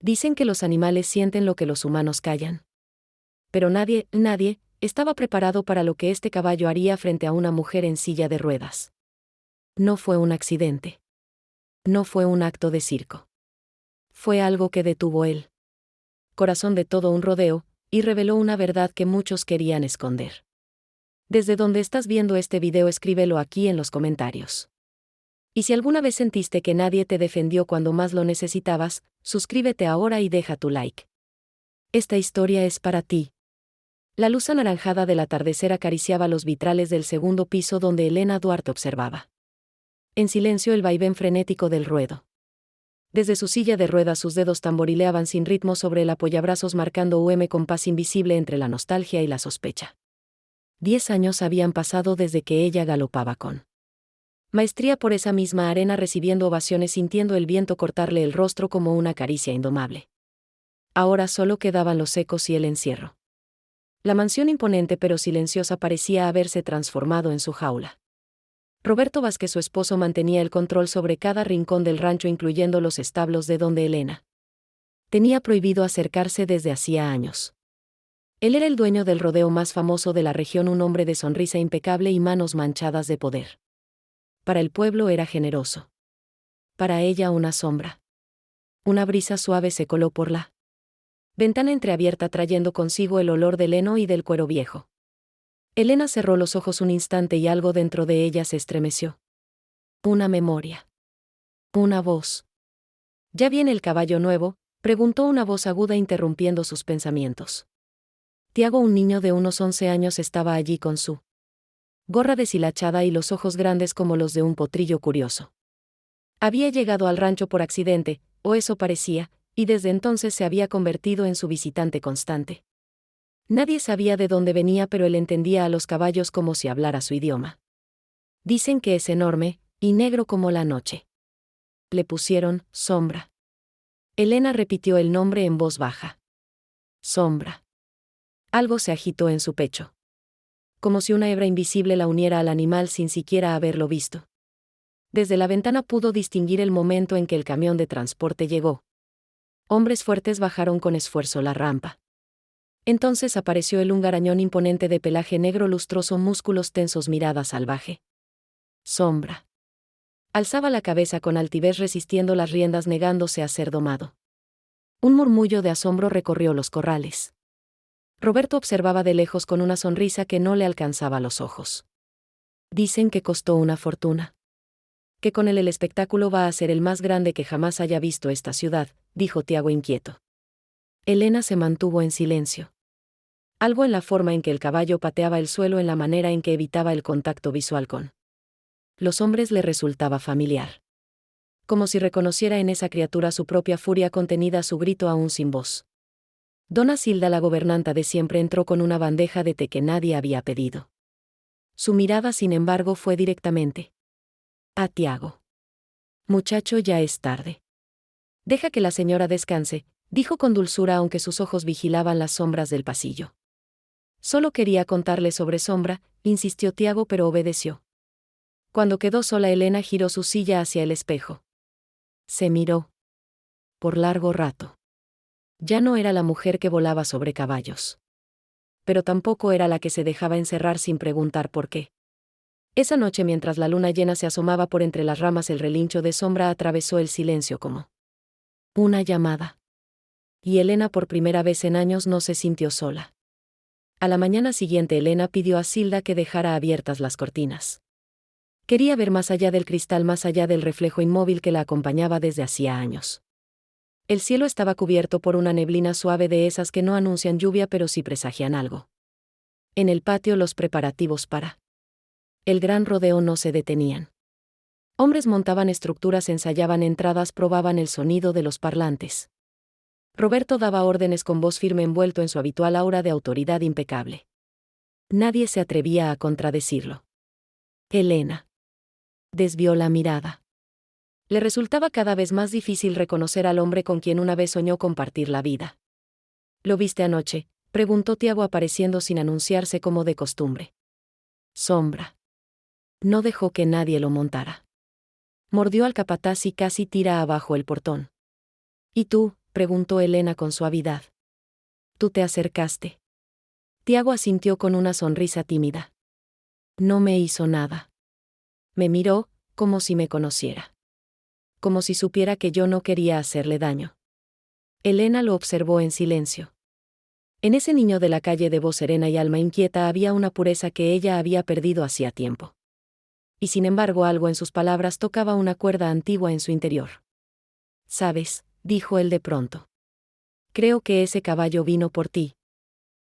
Dicen que los animales sienten lo que los humanos callan. Pero nadie, estaba preparado para lo que este caballo haría frente a una mujer en silla de ruedas. No fue un accidente. No fue un acto de circo. Fue algo que detuvo el corazón de todo un rodeo, y reveló una verdad que muchos querían esconder. Desde donde estás viendo este video, escríbelo aquí en los comentarios. Y si alguna vez sentiste que nadie te defendió cuando más lo necesitabas, suscríbete ahora y deja tu like. Esta historia es para ti. La luz anaranjada del atardecer acariciaba los vitrales del segundo piso donde Elena Duarte observaba en silencio el vaivén frenético del ruedo. Desde su silla de ruedas sus dedos tamborileaban sin ritmo sobre el apoyabrazos, marcando un compás invisible entre la nostalgia y la sospecha. 10 años habían pasado desde que ella galopaba con maestría por esa misma arena, recibiendo ovaciones, sintiendo el viento cortarle el rostro como una caricia indomable. Ahora solo quedaban los ecos y el encierro. La mansión imponente pero silenciosa parecía haberse transformado en su jaula. Roberto Vázquez, su esposo, mantenía el control sobre cada rincón del rancho, incluyendo los establos de donde Elena tenía prohibido acercarse desde hacía años. Él era el dueño del rodeo más famoso de la región, un hombre de sonrisa impecable y manos manchadas de poder. Para el pueblo era generoso. Para ella una sombra. Una brisa suave se coló por la ventana entreabierta, trayendo consigo el olor del heno y del cuero viejo. Elena cerró los ojos un instante y algo dentro de ella se estremeció. Una memoria. Una voz. ¿Ya viene el caballo nuevo?, preguntó una voz aguda interrumpiendo sus pensamientos. Tiago, un niño de unos 11 años, estaba allí con su gorra deshilachada y los ojos grandes como los de un potrillo curioso. Había llegado al rancho por accidente, o eso parecía, y desde entonces se había convertido en su visitante constante. Nadie sabía de dónde venía, pero él entendía a los caballos como si hablara su idioma. Dicen que es enorme, y negro como la noche. Le pusieron Sombra. Elena repitió el nombre en voz baja. Sombra. Algo se agitó en su pecho. Como si una hebra invisible la uniera al animal sin siquiera haberlo visto. Desde la ventana pudo distinguir el momento en que el camión de transporte llegó. Hombres fuertes bajaron con esfuerzo la rampa. Entonces apareció el hungarañón imponente de pelaje negro lustroso, músculos tensos, mirada salvaje. Sombra. Alzaba la cabeza con altivez, resistiendo las riendas, negándose a ser domado. Un murmullo de asombro recorrió los corrales. Roberto observaba de lejos con una sonrisa que no le alcanzaba los ojos. Dicen que costó una fortuna. Que con él el espectáculo va a ser el más grande que jamás haya visto esta ciudad, dijo Tiago inquieto. Elena se mantuvo en silencio. Algo en la forma en que el caballo pateaba el suelo, en la manera en que evitaba el contacto visual con los hombres, le resultaba familiar. Como si reconociera en esa criatura su propia furia contenida, su grito aún sin voz. Dona Silda, la gobernanta de siempre, entró con una bandeja de té que nadie había pedido. Su mirada, sin embargo, fue directamente a Tiago. Muchacho, ya es tarde. Deja que la señora descanse, dijo con dulzura, aunque sus ojos vigilaban las sombras del pasillo. Solo quería contarle sobre Sombra, insistió Tiago, pero obedeció. Cuando quedó sola, Elena giró su silla hacia el espejo. Se miró. Por largo rato. Ya no era la mujer que volaba sobre caballos. Pero tampoco era la que se dejaba encerrar sin preguntar por qué. Esa noche, mientras la luna llena se asomaba por entre las ramas, el relincho de Sombra atravesó el silencio como una llamada. Y Elena, por primera vez en años, no se sintió sola. A la mañana siguiente, Elena pidió a Silda que dejara abiertas las cortinas. Quería ver más allá del cristal, más allá del reflejo inmóvil que la acompañaba desde hacía años. El cielo estaba cubierto por una neblina suave, de esas que no anuncian lluvia pero sí presagian algo. En el patio los preparativos para el gran rodeo no se detenían. Hombres montaban estructuras, ensayaban entradas, probaban el sonido de los parlantes. Roberto daba órdenes con voz firme, envuelto en su habitual aura de autoridad impecable. Nadie se atrevía a contradecirlo. Elena desvió la mirada. Le resultaba cada vez más difícil reconocer al hombre con quien una vez soñó compartir la vida. ¿Lo viste anoche?, preguntó Tiago, apareciendo sin anunciarse como de costumbre. Sombra. No dejó que nadie lo montara. Mordió al capataz y casi tira abajo el portón. ¿Y tú?, preguntó Elena con suavidad. Tú te acercaste. Tiago asintió con una sonrisa tímida. No me hizo nada. Me miró, como si me conociera. Como si supiera que yo no quería hacerle daño. Elena lo observó en silencio. En ese niño de la calle de voz serena y alma inquieta había una pureza que ella había perdido hacía tiempo. Y sin embargo algo en sus palabras tocaba una cuerda antigua en su interior. «¿Sabes?», dijo él de pronto. «Creo que ese caballo vino por ti».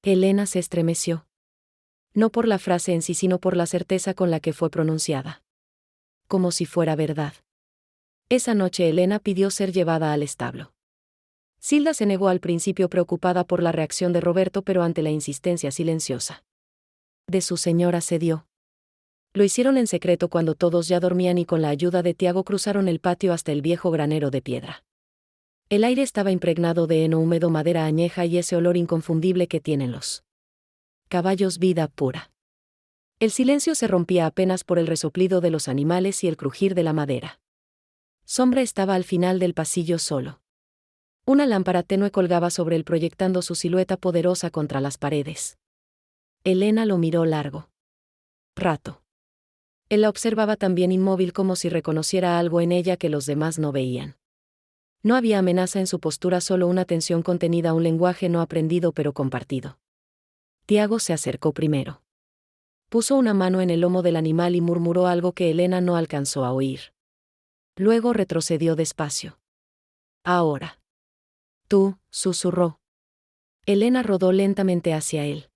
Elena se estremeció. No por la frase en sí, sino por la certeza con la que fue pronunciada. Como si fuera verdad. Esa noche Elena pidió ser llevada al establo. Silda se negó al principio preocupada por la reacción de Roberto, pero ante la insistencia silenciosa de su señora cedió. Lo hicieron en secreto cuando todos ya dormían y con la ayuda de Tiago cruzaron el patio hasta el viejo granero de piedra. El aire estaba impregnado de heno húmedo, madera añeja y ese olor inconfundible que tienen los caballos, vida pura. El silencio se rompía apenas por el resoplido de los animales y el crujir de la madera. Sombra estaba al final del pasillo solo. Una lámpara tenue colgaba sobre él proyectando su silueta poderosa contra las paredes. Elena lo miró largo rato. Él la observaba también inmóvil, como si reconociera algo en ella que los demás no veían. No había amenaza en su postura, solo una tensión contenida, un lenguaje no aprendido pero compartido. Tiago se acercó primero. Puso una mano en el lomo del animal y murmuró algo que Elena no alcanzó a oír. Luego retrocedió despacio. Ahora. Tú, susurró. Elena rodó lentamente hacia él.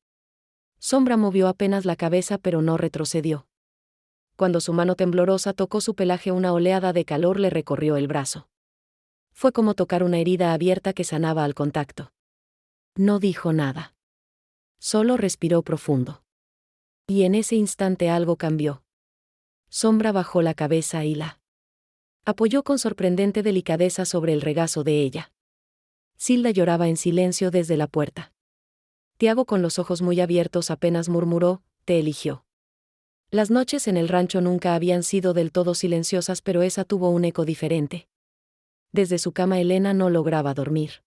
Sombra movió apenas la cabeza pero no retrocedió. Cuando su mano temblorosa tocó su pelaje, una oleada de calor le recorrió el brazo. Fue como tocar una herida abierta que sanaba al contacto. No dijo nada. Solo respiró profundo. Y en ese instante algo cambió. Sombra bajó la cabeza y la apoyó con sorprendente delicadeza sobre el regazo de ella. Silda lloraba en silencio desde la puerta. Tiago, con los ojos muy abiertos, apenas murmuró: «Te eligió». Las noches en el rancho nunca habían sido del todo silenciosas, pero esa tuvo un eco diferente. Desde su cama Elena no lograba dormir.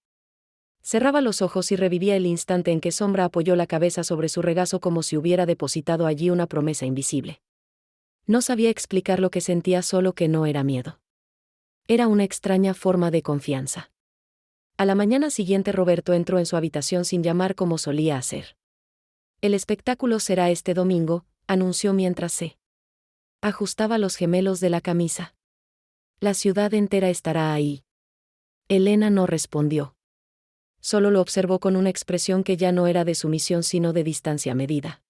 Cerraba los ojos y revivía el instante en que Sombra apoyó la cabeza sobre su regazo, como si hubiera depositado allí una promesa invisible. No sabía explicar lo que sentía, solo que no era miedo. Era una extraña forma de confianza. A la mañana siguiente Roberto entró en su habitación sin llamar como solía hacer. «El espectáculo será este domingo», anunció mientras se ajustaba los gemelos de la camisa. «La ciudad entera estará ahí». Elena no respondió. Solo lo observó con una expresión que ya no era de sumisión sino de distancia medida.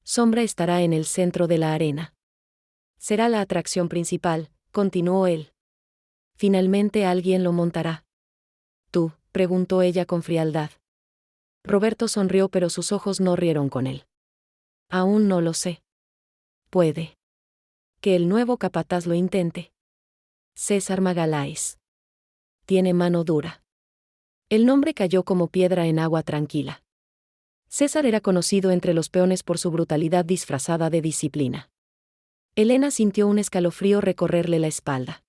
«Sombra estará en el centro de la arena. Será la atracción principal», continuó él. «Finalmente alguien lo montará». «¿Tú?», preguntó ella con frialdad. Roberto sonrió, pero sus ojos no rieron con él. «Aún no lo sé. Puede que el nuevo capataz lo intente. César Magaláes. Tiene mano dura». El nombre cayó como piedra en agua tranquila. César era conocido entre los peones por su brutalidad disfrazada de disciplina. Elena sintió un escalofrío recorrerle la espalda.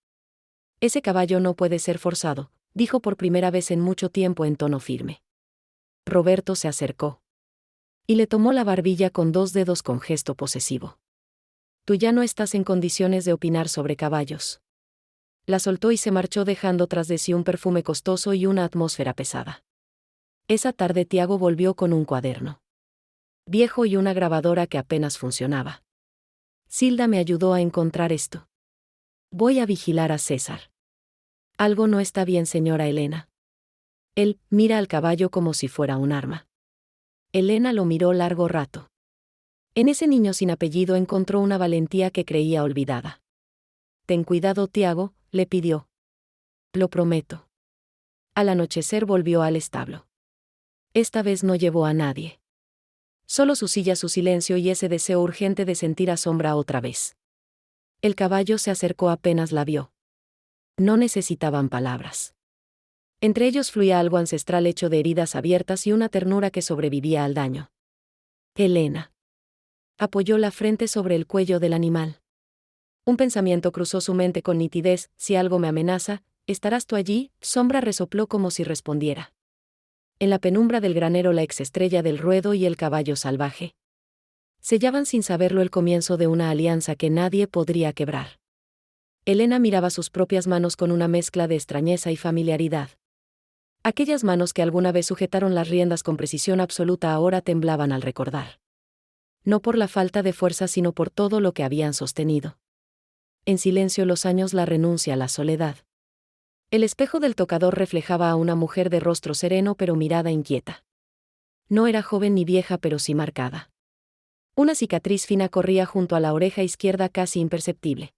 «Ese caballo no puede ser forzado», dijo por primera vez en mucho tiempo en tono firme. Roberto se acercó y le tomó la barbilla con dos dedos con gesto posesivo. «Tú ya no estás en condiciones de opinar sobre caballos». La soltó y se marchó, dejando tras de sí un perfume costoso y una atmósfera pesada. Esa tarde Tiago volvió con un cuaderno viejo y una grabadora que apenas funcionaba. «Silda me ayudó a encontrar esto. Voy a vigilar a César». «Algo no está bien, señora Elena». Él mira al caballo como si fuera un arma. Elena lo miró largo rato. En ese niño sin apellido encontró una valentía que creía olvidada. «Ten cuidado, Tiago», le pidió. «Lo prometo». Al anochecer volvió al establo. Esta vez no llevó a nadie. Solo su silla, su silencio y ese deseo urgente de sentir a Sombra otra vez. El caballo se acercó apenas la vio. No necesitaban palabras. Entre ellos fluía algo ancestral hecho de heridas abiertas y una ternura que sobrevivía al daño. Elena apoyó la frente sobre el cuello del animal. Un pensamiento cruzó su mente con nitidez: «Si algo me amenaza, ¿estarás tú allí? Sombra resopló como si respondiera. En la penumbra del granero la exestrella del ruedo y el caballo salvaje sellaban sin saberlo el comienzo de una alianza que nadie podría quebrar. Elena miraba sus propias manos con una mezcla de extrañeza y familiaridad. Aquellas manos que alguna vez sujetaron las riendas con precisión absoluta ahora temblaban al recordar. No por la falta de fuerza sino por todo lo que habían sostenido. En silencio los años, la renuncia a la soledad. El espejo del tocador reflejaba a una mujer de rostro sereno pero mirada inquieta. No era joven ni vieja pero sí marcada. Una cicatriz fina corría junto a la oreja izquierda casi imperceptible.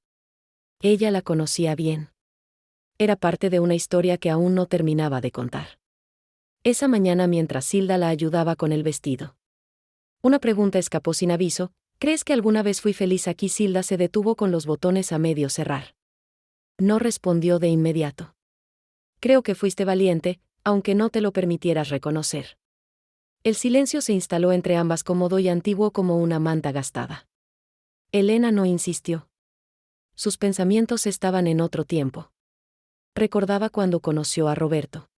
Ella la conocía bien. Era parte de una historia que aún no terminaba de contar. Esa mañana mientras Silda la ayudaba con el vestido. Una pregunta escapó sin aviso: ¿crees que alguna vez fui feliz aquí? Silda se detuvo con los botones a medio cerrar. No respondió de inmediato. Creo que fuiste valiente, aunque no te lo permitieras reconocer. El silencio se instaló entre ambas, cómodo y antiguo como una manta gastada. Elena no insistió. Sus pensamientos estaban en otro tiempo. Recordaba cuando conoció a Roberto.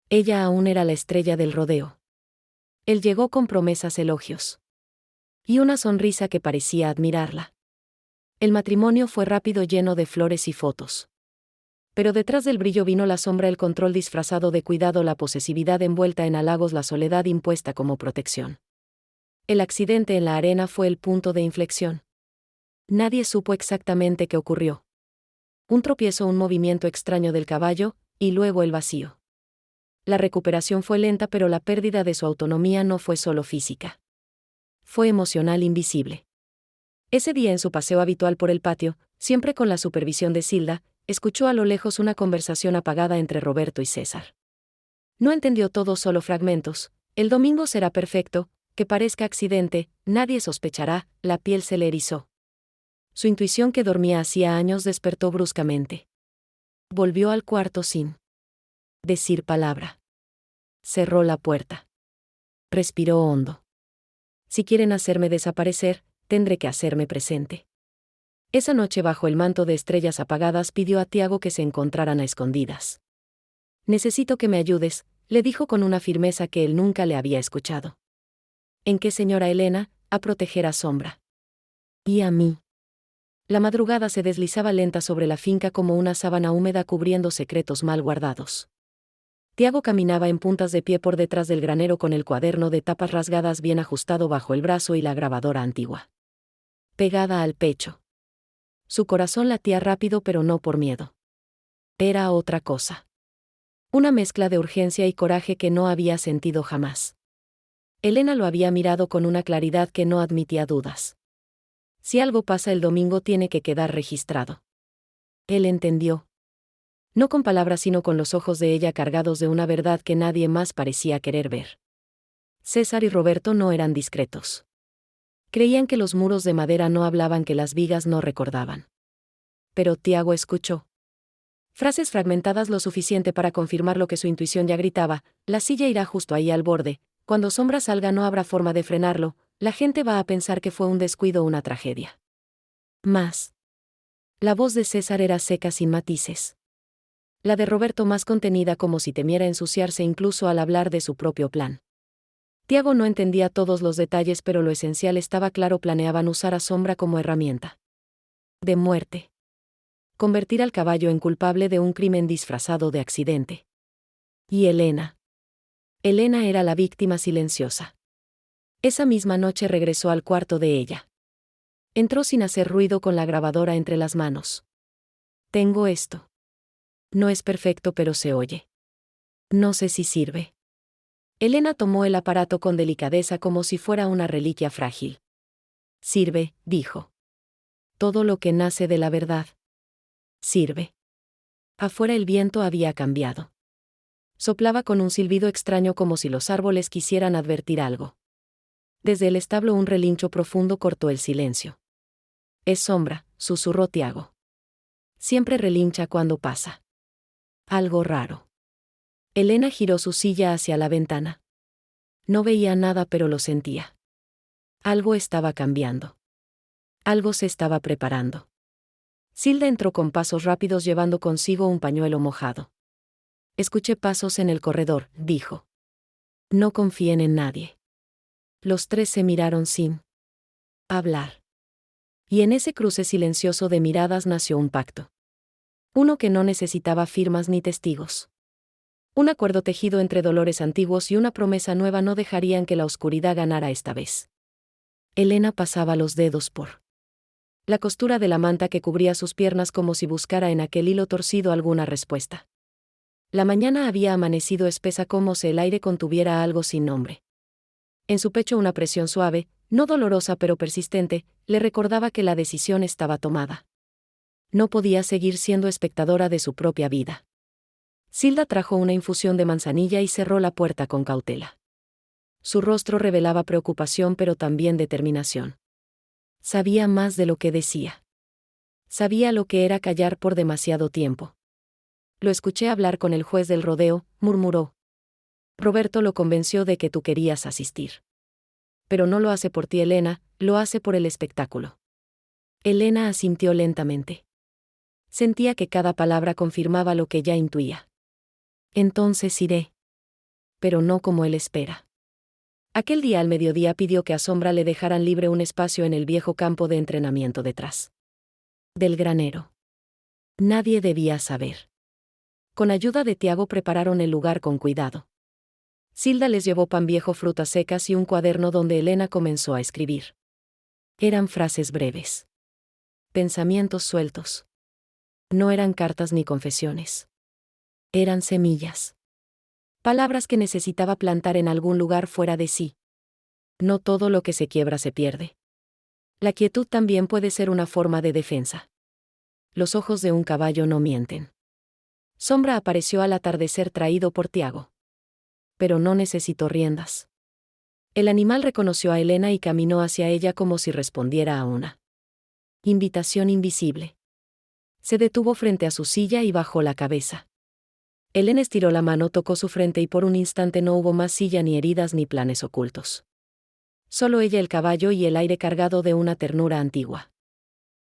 Ella aún era la estrella del rodeo. Él llegó con promesas, elogios y una sonrisa que parecía admirarla. El matrimonio fue rápido, lleno de flores y fotos. Pero detrás del brillo vino la sombra, el control disfrazado de cuidado, la posesividad envuelta en halagos, la soledad impuesta como protección. El accidente en la arena fue el punto de inflexión. Nadie supo exactamente qué ocurrió. Un tropiezo, un movimiento extraño del caballo, y luego el vacío. La recuperación fue lenta, pero la pérdida de su autonomía no fue solo física. Fue emocional, invisible. Ese día, en su paseo habitual por el patio, siempre con la supervisión de Silda, escuchó a lo lejos una conversación apagada entre Roberto y César. No entendió todo, solo fragmentos. El domingo será perfecto, que parezca accidente, nadie sospechará. La piel se le erizó. Su intuición, que dormía hacía años, despertó bruscamente. Volvió al cuarto sin decir palabra. Cerró la puerta. Respiró hondo. Si quieren hacerme desaparecer, tendré que hacerme presente. Esa noche, bajo el manto de estrellas apagadas, pidió a Tiago que se encontraran a escondidas. Necesito que me ayudes, le dijo con una firmeza que él nunca le había escuchado. ¿En qué, señora Elena? A proteger a Sombra. ¿Y a mí? La madrugada se deslizaba lenta sobre la finca como una sábana húmeda cubriendo secretos mal guardados. Tiago caminaba en puntas de pie por detrás del granero con el cuaderno de tapas rasgadas bien ajustado bajo el brazo y la grabadora antigua pegada al pecho. Su corazón latía rápido, pero no por miedo. Era otra cosa. Una mezcla de urgencia y coraje que no había sentido jamás. Elena lo había mirado con una claridad que no admitía dudas. Si algo pasa el domingo, tiene que quedar registrado. Él entendió. No con palabras sino con los ojos de ella, cargados de una verdad que nadie más parecía querer ver. César y Roberto no eran discretos. Creían que los muros de madera no hablaban, que las vigas no recordaban. Pero Tiago escuchó. Frases fragmentadas lo suficiente para confirmar lo que su intuición ya gritaba: la silla irá justo ahí al borde, cuando Sombra salga no habrá forma de frenarlo, la gente va a pensar que fue un descuido o una tragedia. Más. La voz de César era seca, sin matices. La de Roberto más contenida, como si temiera ensuciarse incluso al hablar de su propio plan. Tiago no entendía todos los detalles, pero lo esencial estaba claro: planeaban usar a Sombra como herramienta de muerte. Convertir al caballo en culpable de un crimen disfrazado de accidente. Y Elena. Elena era la víctima silenciosa. Esa misma noche regresó al cuarto de ella. Entró sin hacer ruido, con la grabadora entre las manos. Tengo esto. No es perfecto, pero se oye. No sé si sirve. Elena tomó el aparato con delicadeza, como si fuera una reliquia frágil. Sirve, dijo. Todo lo que nace de la verdad sirve. Afuera el viento había cambiado. Soplaba con un silbido extraño, como si los árboles quisieran advertir algo. Desde el establo un relincho profundo cortó el silencio. Es Sombra, susurró Tiago. Siempre relincha cuando pasa algo raro. Elena giró su silla hacia la ventana. No veía nada, pero lo sentía. Algo estaba cambiando. Algo se estaba preparando. Silda entró con pasos rápidos llevando consigo un pañuelo mojado. Escuché pasos en el corredor, dijo. No confíen en nadie. Los tres se miraron sin hablar. Y en ese cruce silencioso de miradas nació un pacto. Uno que no necesitaba firmas ni testigos. Un acuerdo tejido entre dolores antiguos y una promesa nueva no dejarían que la oscuridad ganara esta vez. Elena pasaba los dedos por la costura de la manta que cubría sus piernas como si buscara en aquel hilo torcido alguna respuesta. La mañana había amanecido espesa como si el aire contuviera algo sin nombre. En su pecho una presión suave, no dolorosa pero persistente, le recordaba que la decisión estaba tomada. No podía seguir siendo espectadora de su propia vida. Silda trajo una infusión de manzanilla y cerró la puerta con cautela. Su rostro revelaba preocupación pero también determinación. Sabía más de lo que decía. Sabía lo que era callar por demasiado tiempo. Lo escuché hablar con el juez del rodeo, murmuró. Roberto lo convenció de que tú querías asistir. Pero no lo hace por ti, Elena, lo hace por el espectáculo. Elena asintió lentamente. Sentía que cada palabra confirmaba lo que ya intuía. Entonces iré. Pero no como él espera. Aquel día al mediodía pidió que a Sombra le dejaran libre un espacio en el viejo campo de entrenamiento detrás del granero. Nadie debía saber. Con ayuda de Tiago prepararon el lugar con cuidado. Silda les llevó pan viejo, frutas secas y un cuaderno donde Elena comenzó a escribir. Eran frases breves. Pensamientos sueltos. No eran cartas ni confesiones. Eran semillas. Palabras que necesitaba plantar en algún lugar fuera de sí. No todo lo que se quiebra se pierde. La quietud también puede ser una forma de defensa. Los ojos de un caballo no mienten. Sombra apareció al atardecer traído por Tiago. Pero no necesitó riendas. El animal reconoció a Elena y caminó hacia ella como si respondiera a una invitación invisible. Se detuvo frente a su silla y bajó la cabeza. Elena estiró la mano, tocó su frente y por un instante no hubo más silla ni heridas ni planes ocultos. Solo ella, el caballo y el aire cargado de una ternura antigua.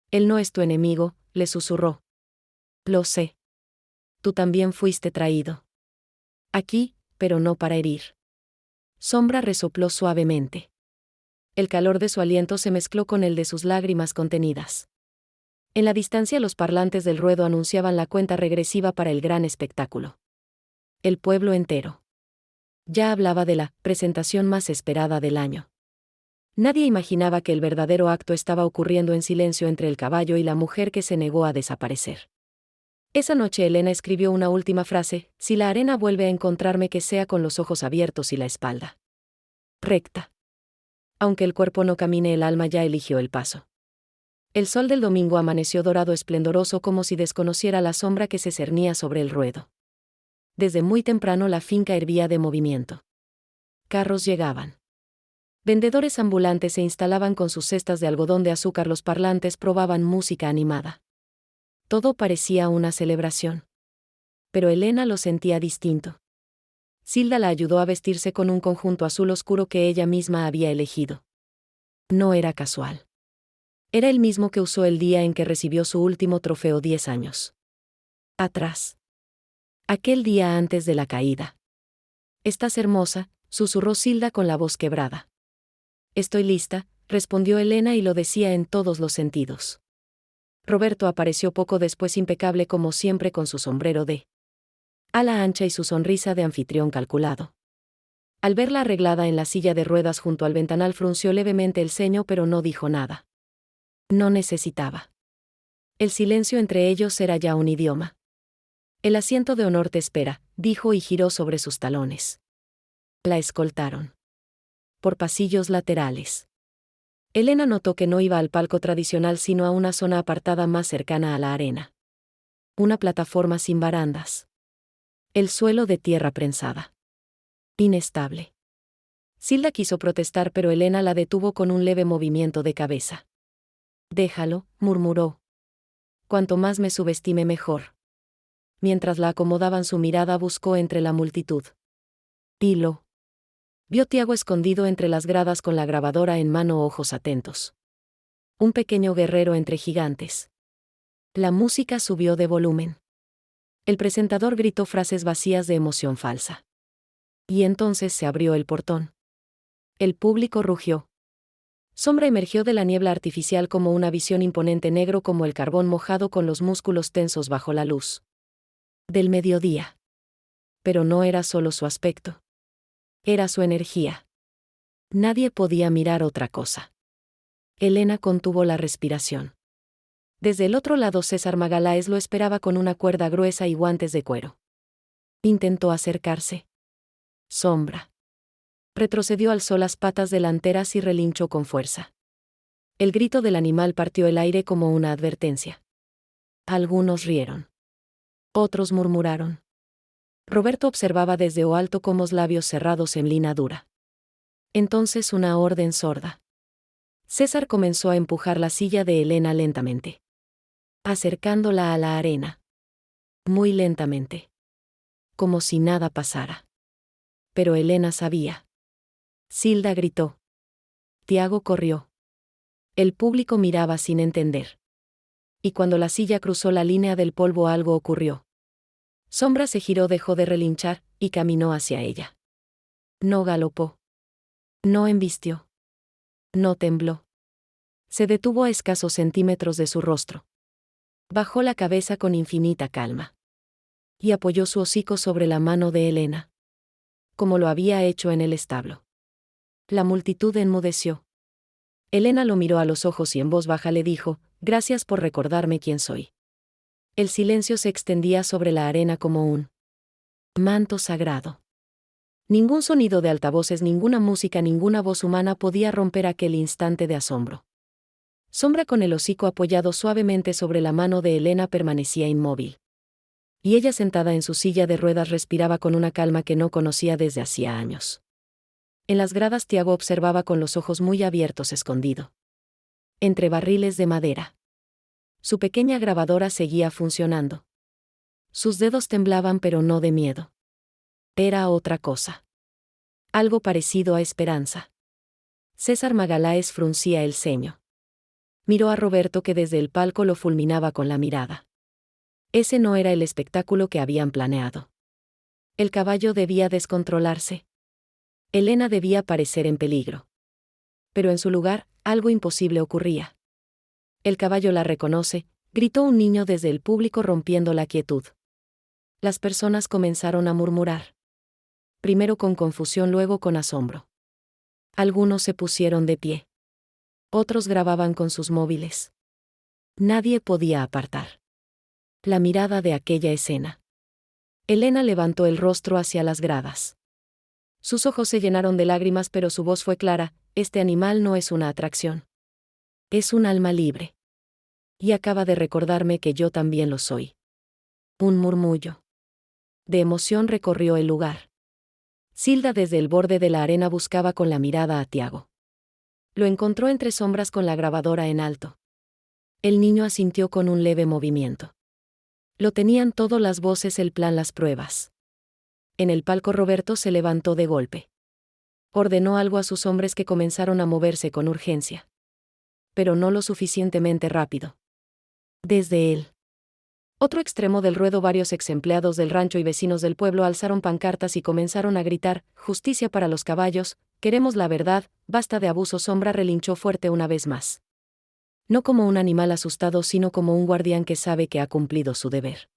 Él no es tu enemigo, le susurró. Lo sé. Tú también fuiste traído aquí, pero no para herir. Sombra resopló suavemente. El calor de su aliento se mezcló con el de sus lágrimas contenidas. En la distancia los parlantes del ruedo anunciaban la cuenta regresiva para el gran espectáculo. El pueblo entero ya hablaba de la presentación más esperada del año. Nadie imaginaba que el verdadero acto estaba ocurriendo en silencio entre el caballo y la mujer que se negó a desaparecer. Esa noche Elena escribió una última frase: si la arena vuelve a encontrarme, que sea con los ojos abiertos y la espalda recta. Aunque el cuerpo no camine, el alma ya eligió el paso. El sol del domingo amaneció dorado, esplendoroso, como si desconociera la sombra que se cernía sobre el ruedo. Desde muy temprano la finca hervía de movimiento. Carros llegaban. Vendedores ambulantes se instalaban con sus cestas de algodón de azúcar, los parlantes probaban música animada. Todo parecía una celebración. Pero Elena lo sentía distinto. Silda la ayudó a vestirse con un conjunto azul oscuro que ella misma había elegido. No era casual. Era el mismo que usó el día en que recibió su último trofeo 10 años atrás. Aquel día antes de la caída. Estás hermosa, susurró Silda con la voz quebrada. Estoy lista, respondió Elena, y lo decía en todos los sentidos. Roberto apareció poco después, impecable como siempre, con su sombrero de ala ancha y su sonrisa de anfitrión calculado. Al verla arreglada en la silla de ruedas junto al ventanal, frunció levemente el ceño, pero no dijo nada. No necesitaba. El silencio entre ellos era ya un idioma. El asiento de honor te espera, dijo y giró sobre sus talones. La escoltaron por pasillos laterales. Elena notó que no iba al palco tradicional, sino a una zona apartada más cercana a la arena. Una plataforma sin barandas. El suelo de tierra prensada. Inestable. Silda quiso protestar, pero Elena la detuvo con un leve movimiento de cabeza. Déjalo, murmuró. Cuanto más me subestime, mejor. Mientras la acomodaban, su mirada buscó entre la multitud. Hilo. Vio Tiago escondido entre las gradas con la grabadora en mano, ojos atentos. Un pequeño guerrero entre gigantes. La música subió de volumen. El presentador gritó frases vacías de emoción falsa. Y entonces se abrió el portón. El público rugió. Sombra emergió de la niebla artificial como una visión imponente, negro como el carbón mojado, con los músculos tensos bajo la luz del mediodía. Pero no era solo su aspecto. Era su energía. Nadie podía mirar otra cosa. Elena contuvo la respiración. Desde el otro lado César Magaláes lo esperaba con una cuerda gruesa y guantes de cuero. Intentó acercarse. Sombra. Retrocedió, alzó las patas delanteras y relinchó con fuerza. El grito del animal partió el aire como una advertencia. Algunos rieron. Otros murmuraron. Roberto observaba desde lo alto con los labios cerrados en lina dura. Entonces una orden sorda. César comenzó a empujar la silla de Elena lentamente, acercándola a la arena. Muy lentamente. Como si nada pasara. Pero Elena sabía. Silda gritó. Tiago corrió. El público miraba sin entender. Y cuando la silla cruzó la línea del polvo, algo ocurrió. Sombra se giró, dejó de relinchar, y caminó hacia ella. No galopó. No embistió. No tembló. Se detuvo a escasos centímetros de su rostro. Bajó la cabeza con infinita calma. Y apoyó su hocico sobre la mano de Elena. Como lo había hecho en el establo. La multitud enmudeció. Elena lo miró a los ojos y en voz baja le dijo: «Gracias por recordarme quién soy». El silencio se extendía sobre la arena como un manto sagrado. Ningún sonido de altavoces, ninguna música, ninguna voz humana podía romper aquel instante de asombro. Sombra, con el hocico apoyado suavemente sobre la mano de Elena, permanecía inmóvil. Y ella, sentada en su silla de ruedas, respiraba con una calma que no conocía desde hacía años. En las gradas Tiago observaba con los ojos muy abiertos, escondido entre barriles de madera. Su pequeña grabadora seguía funcionando. Sus dedos temblaban, pero no de miedo. Era otra cosa. Algo parecido a esperanza. César Magaláes fruncía el ceño. Miró a Roberto, que desde el palco lo fulminaba con la mirada. Ese no era el espectáculo que habían planeado. El caballo debía descontrolarse. Elena debía parecer en peligro. Pero en su lugar, algo imposible ocurría. «El caballo la reconoce», gritó un niño desde el público, rompiendo la quietud. Las personas comenzaron a murmurar. Primero con confusión, luego con asombro. Algunos se pusieron de pie. Otros grababan con sus móviles. Nadie podía apartar la mirada de aquella escena. Elena levantó el rostro hacia las gradas. Sus ojos se llenaron de lágrimas, pero su voz fue clara: «Este animal no es una atracción. Es un alma libre. Y acaba de recordarme que yo también lo soy». Un murmullo de emoción recorrió el lugar. Silda, desde el borde de la arena, buscaba con la mirada a Tiago. Lo encontró entre sombras con la grabadora en alto. El niño asintió con un leve movimiento. Lo tenían todo: las voces, el plan, las pruebas. En el palco Roberto se levantó de golpe. Ordenó algo a sus hombres, que comenzaron a moverse con urgencia. Pero no lo suficientemente rápido. Desde el otro extremo del ruedo, varios exempleados del rancho y vecinos del pueblo alzaron pancartas y comenzaron a gritar: «Justicia para los caballos, queremos la verdad, basta de abuso». Sombra relinchó fuerte una vez más. No como un animal asustado, sino como un guardián que sabe que ha cumplido su deber.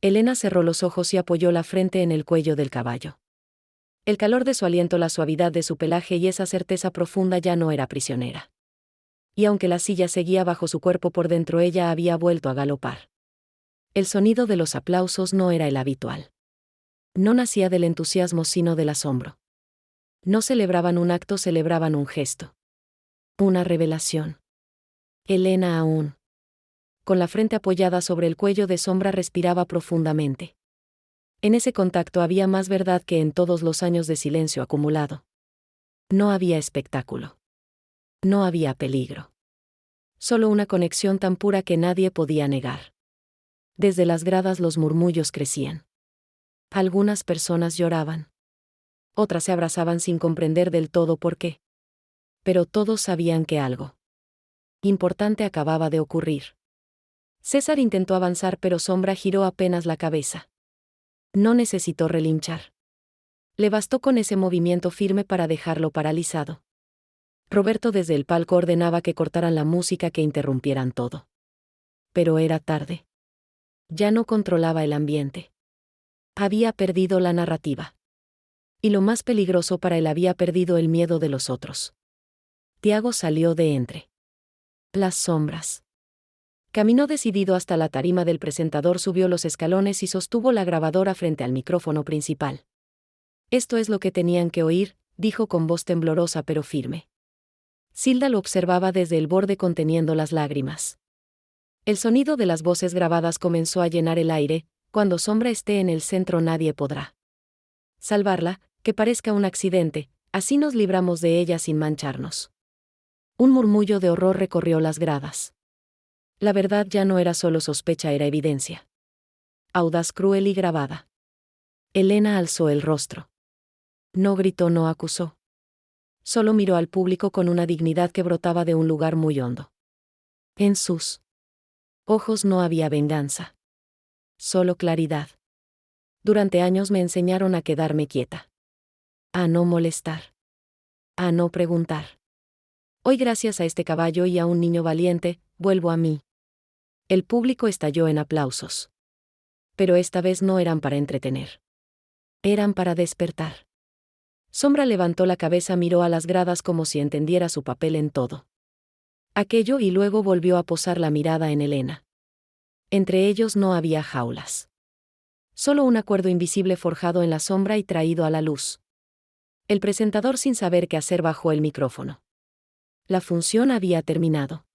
Elena cerró los ojos y apoyó la frente en el cuello del caballo. El calor de su aliento, la suavidad de su pelaje y esa certeza profunda: ya no era prisionera. Y aunque la silla seguía bajo su cuerpo, por dentro ella había vuelto a galopar. El sonido de los aplausos no era el habitual. No nacía del entusiasmo, sino del asombro. No celebraban un acto, celebraban un gesto. Una revelación. Elena, aún con la frente apoyada sobre el cuello de Sombra, respiraba profundamente. En ese contacto había más verdad que en todos los años de silencio acumulado. No había espectáculo. No había peligro. Solo una conexión tan pura que nadie podía negar. Desde las gradas los murmullos crecían. Algunas personas lloraban. Otras se abrazaban sin comprender del todo por qué. Pero todos sabían que algo importante acababa de ocurrir. César intentó avanzar, pero Sombra giró apenas la cabeza. No necesitó relinchar. Le bastó con ese movimiento firme para dejarlo paralizado. Roberto desde el palco ordenaba que cortaran la música, que interrumpieran todo. Pero era tarde. Ya no controlaba el ambiente. Había perdido la narrativa. Y lo más peligroso para él, había perdido el miedo de los otros. Tiago salió de entre las sombras. Caminó decidido hasta la tarima del presentador, subió los escalones y sostuvo la grabadora frente al micrófono principal. Esto es lo que tenían que oír, dijo con voz temblorosa pero firme. Silda lo observaba desde el borde, conteniendo las lágrimas. El sonido de las voces grabadas comenzó a llenar el aire. Cuando Sombra esté en el centro, nadie podrá salvarla, que parezca un accidente, así nos libramos de ella sin mancharnos. Un murmullo de horror recorrió las gradas. La verdad ya no era solo sospecha, era evidencia. Audaz, cruel y grabada. Elena alzó el rostro. No gritó, no acusó. Solo miró al público con una dignidad que brotaba de un lugar muy hondo. En sus ojos no había venganza. Solo claridad. Durante años me enseñaron a quedarme quieta. A no molestar. A no preguntar. Hoy, gracias a este caballo y a un niño valiente, vuelvo a mí. El público estalló en aplausos. Pero esta vez no eran para entretener. Eran para despertar. Sombra levantó la cabeza, miró a las gradas como si entendiera su papel en todo aquello, y luego volvió a posar la mirada en Elena. Entre ellos no había jaulas. Solo un acuerdo invisible forjado en la sombra y traído a la luz. El presentador, sin saber qué hacer, bajó el micrófono. La función había terminado.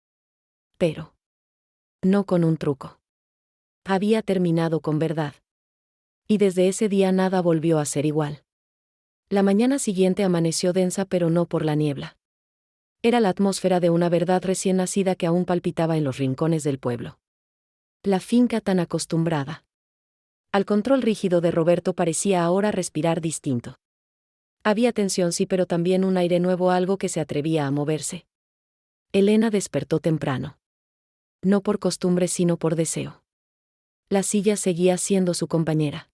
Pero no con un truco. Había terminado con verdad. Y desde ese día nada volvió a ser igual. La mañana siguiente amaneció densa, pero no por la niebla. Era la atmósfera de una verdad recién nacida que aún palpitaba en los rincones del pueblo. La finca, tan acostumbrada al control rígido de Roberto, parecía ahora respirar distinto. Había tensión, sí, pero también un aire nuevo, algo que se atrevía a moverse. Elena despertó temprano. No por costumbre, sino por deseo. La silla seguía siendo su compañera.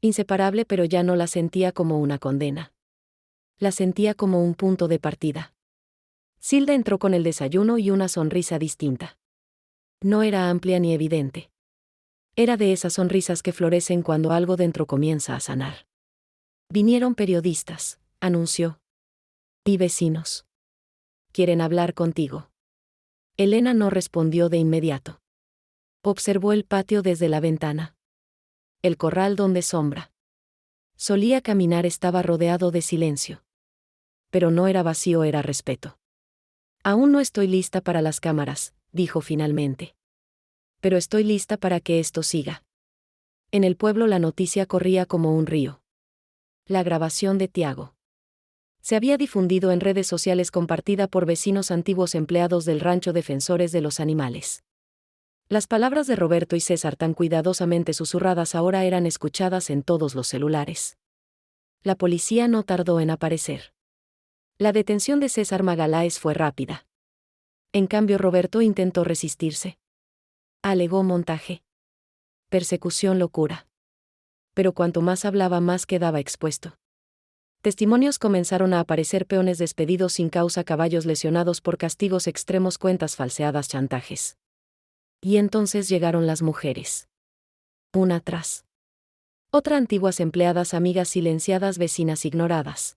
Inseparable, pero ya no la sentía como una condena. La sentía como un punto de partida. Silda entró con el desayuno y una sonrisa distinta. No era amplia ni evidente. Era de esas sonrisas que florecen cuando algo dentro comienza a sanar. Vinieron periodistas, anunció. Y vecinos. Quieren hablar contigo. Elena no respondió de inmediato. Observó el patio desde la ventana. El corral donde Sombra solía caminar estaba rodeado de silencio. Pero no era vacío, era respeto. Aún no estoy lista para las cámaras, dijo finalmente. Pero estoy lista para que esto siga. En el pueblo la noticia corría como un río. La grabación de Tiago se había difundido en redes sociales, compartida por vecinos, antiguos empleados del rancho, defensores de los animales. Las palabras de Roberto y César, tan cuidadosamente susurradas, ahora eran escuchadas en todos los celulares. La policía no tardó en aparecer. La detención de César Magaláes fue rápida. En cambio, Roberto intentó resistirse. Alegó montaje, persecución, locura. Pero cuanto más hablaba, más quedaba expuesto. Testimonios comenzaron a aparecer: peones despedidos sin causa, caballos lesionados por castigos extremos, cuentas falseadas, chantajes. Y entonces llegaron las mujeres. Una tras otra, antiguas empleadas, amigas silenciadas, vecinas ignoradas.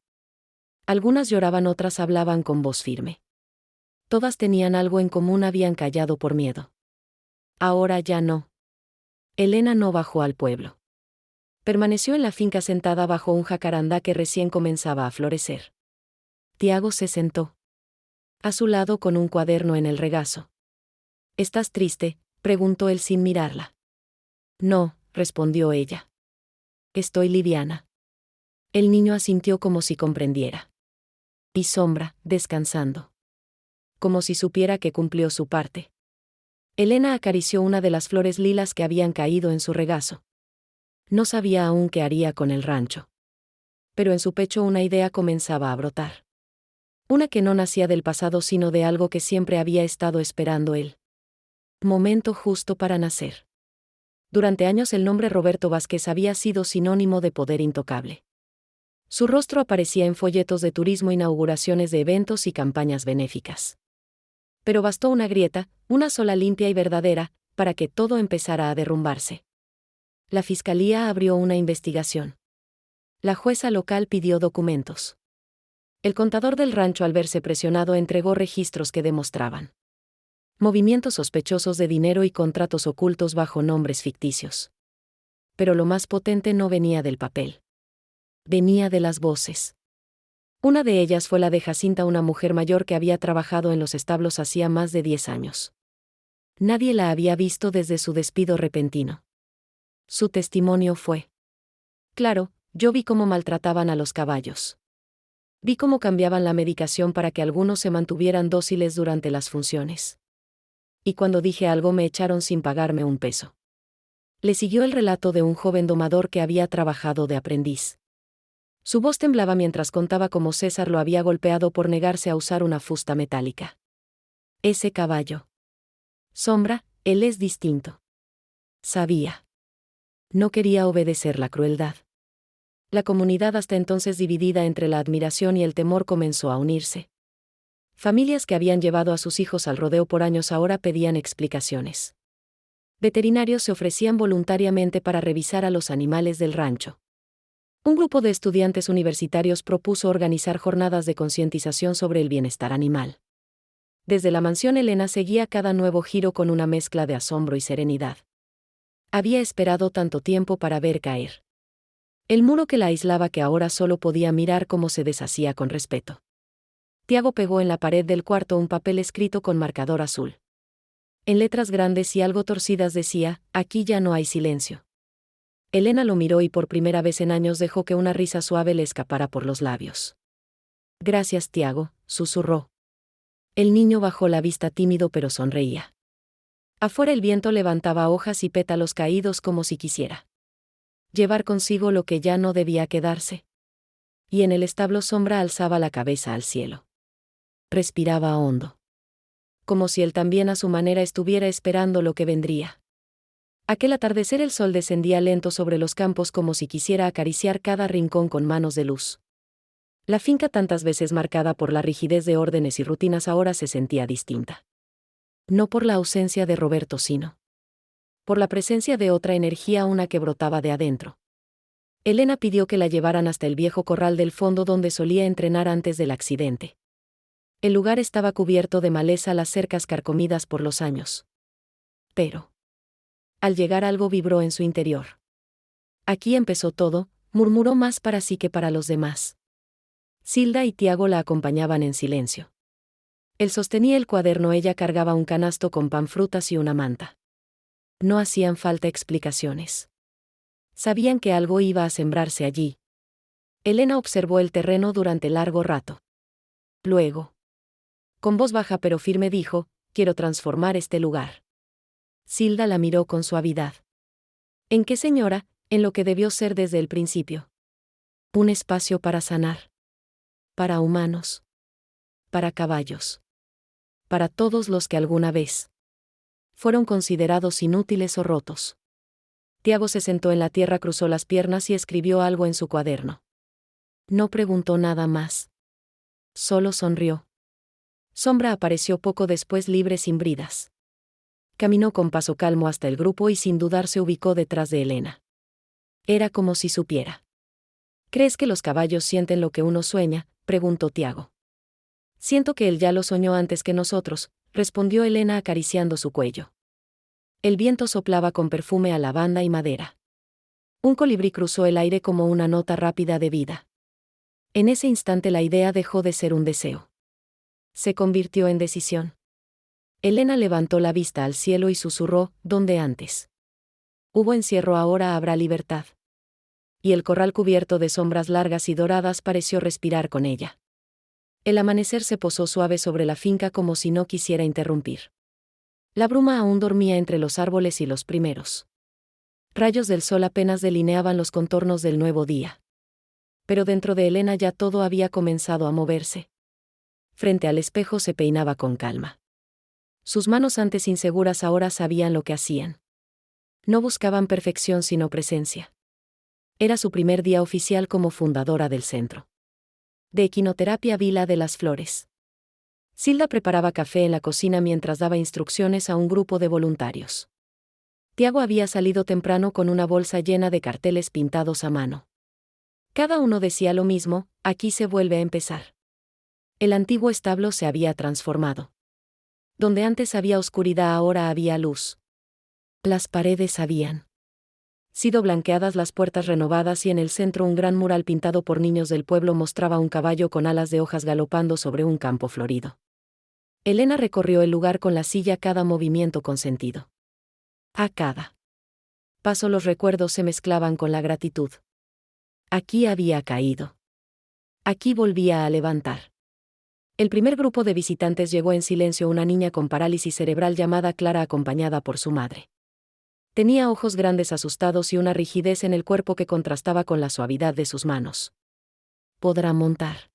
Algunas lloraban, otras hablaban con voz firme. Todas tenían algo en común: habían callado por miedo. Ahora ya no. Elena no bajó al pueblo. Permaneció en la finca, sentada bajo un jacarandá que recién comenzaba a florecer. Tiago se sentó a su lado con un cuaderno en el regazo. ¿Estás triste?, preguntó él sin mirarla. No, respondió ella. Estoy liviana. El niño asintió como si comprendiera. Y Sombra, descansando. Como si supiera que cumplió su parte. Elena acarició una de las flores lilas que habían caído en su regazo. No sabía aún qué haría con el rancho. Pero en su pecho una idea comenzaba a brotar. Una que no nacía del pasado, sino de algo que siempre había estado esperando él. Momento justo para nacer. Durante años el nombre Roberto Vázquez había sido sinónimo de poder intocable. Su rostro aparecía en folletos de turismo, inauguraciones de eventos y campañas benéficas. Pero bastó una grieta, una sola limpia y verdadera, para que todo empezara a derrumbarse. La fiscalía abrió una investigación. La jueza local pidió documentos. El contador del rancho, al verse presionado, entregó registros que demostraban movimientos sospechosos de dinero y contratos ocultos bajo nombres ficticios. Pero lo más potente no venía del papel. Venía de las voces. Una de ellas fue la de Jacinta, una mujer mayor que había trabajado en los establos hacía más de 10 años. Nadie la había visto desde su despido repentino. Su testimonio fue: claro, yo vi cómo maltrataban a los caballos. Vi cómo cambiaban la medicación para que algunos se mantuvieran dóciles durante las funciones. Y cuando dije algo me echaron sin pagarme un peso. Le siguió el relato de un joven domador que había trabajado de aprendiz. Su voz temblaba mientras contaba cómo César lo había golpeado por negarse a usar una fusta metálica. Ese caballo. Sombra, él es distinto. Sabía. No quería obedecer la crueldad. La comunidad, hasta entonces dividida entre la admiración y el temor, comenzó a unirse. Familias que habían llevado a sus hijos al rodeo por años ahora pedían explicaciones. Veterinarios se ofrecían voluntariamente para revisar a los animales del rancho. Un grupo de estudiantes universitarios propuso organizar jornadas de concientización sobre el bienestar animal. Desde la mansión Elena seguía cada nuevo giro con una mezcla de asombro y serenidad. Había esperado tanto tiempo para ver caer el muro que la aislaba, que ahora solo podía mirar cómo se deshacía con respeto. Tiago pegó en la pared del cuarto un papel escrito con marcador azul. En letras grandes y algo torcidas decía: aquí ya no hay silencio. Elena lo miró y por primera vez en años dejó que una risa suave le escapara por los labios. Gracias, Tiago, susurró. El niño bajó la vista tímido pero sonreía. Afuera el viento levantaba hojas y pétalos caídos como si quisiera llevar consigo lo que ya no debía quedarse. Y en el establo Sombra alzaba la cabeza al cielo. Respiraba hondo. Como si él también a su manera estuviera esperando lo que vendría. Aquel atardecer el sol descendía lento sobre los campos como si quisiera acariciar cada rincón con manos de luz. La finca, tantas veces marcada por la rigidez de órdenes y rutinas, ahora se sentía distinta. No por la ausencia de Roberto, sino por la presencia de otra energía, una que brotaba de adentro. Elena pidió que la llevaran hasta el viejo corral del fondo donde solía entrenar antes del accidente. El lugar estaba cubierto de maleza, las cercas carcomidas por los años. Pero al llegar algo vibró en su interior. Aquí empezó todo, murmuró más para sí que para los demás. Silda y Tiago la acompañaban en silencio. Él sostenía el cuaderno, ella cargaba un canasto con pan, frutas y una manta. No hacían falta explicaciones. Sabían que algo iba a sembrarse allí. Elena observó el terreno durante largo rato. Luego, con voz baja pero firme, dijo: quiero transformar este lugar. Silda la miró con suavidad. ¿En qué, señora? En lo que debió ser desde el principio. Un espacio para sanar. Para humanos. Para caballos. Para todos los que alguna vez fueron considerados inútiles o rotos. Tiago se sentó en la tierra, cruzó las piernas y escribió algo en su cuaderno. No preguntó nada más. Solo sonrió. Sombra apareció poco después, libre, sin bridas. Caminó con paso calmo hasta el grupo y sin dudar se ubicó detrás de Elena. Era como si supiera. ¿Crees que los caballos sienten lo que uno sueña?, preguntó Tiago. Siento que él ya lo soñó antes que nosotros, respondió Elena acariciando su cuello. El viento soplaba con perfume a lavanda y madera. Un colibrí cruzó el aire como una nota rápida de vida. En ese instante la idea dejó de ser un deseo. Se convirtió en decisión. Elena levantó la vista al cielo y susurró: donde antes hubo encierro, ahora habrá libertad. Y el corral, cubierto de sombras largas y doradas, pareció respirar con ella. El amanecer se posó suave sobre la finca como si no quisiera interrumpir. La bruma aún dormía entre los árboles y los primeros rayos del sol apenas delineaban los contornos del nuevo día. Pero dentro de Elena ya todo había comenzado a moverse. Frente al espejo se peinaba con calma. Sus manos antes inseguras ahora sabían lo que hacían. No buscaban perfección sino presencia. Era su primer día oficial como fundadora del centro de equinoterapia Vila de las Flores. Silda preparaba café en la cocina mientras daba instrucciones a un grupo de voluntarios. Tiago había salido temprano con una bolsa llena de carteles pintados a mano. Cada uno decía lo mismo: aquí se vuelve a empezar. El antiguo establo se había transformado. Donde antes había oscuridad ahora había luz. Las paredes habían sido blanqueadas, las puertas renovadas y en el centro un gran mural pintado por niños del pueblo mostraba un caballo con alas de hojas galopando sobre un campo florido. Elena recorrió el lugar con la silla, cada movimiento con sentido. A cada paso los recuerdos se mezclaban con la gratitud. Aquí había caído. Aquí volvía a levantar. El primer grupo de visitantes llegó en silencio: una niña con parálisis cerebral llamada Clara, acompañada por su madre. Tenía ojos grandes asustados y una rigidez en el cuerpo que contrastaba con la suavidad de sus manos. ¿Podrá montar?,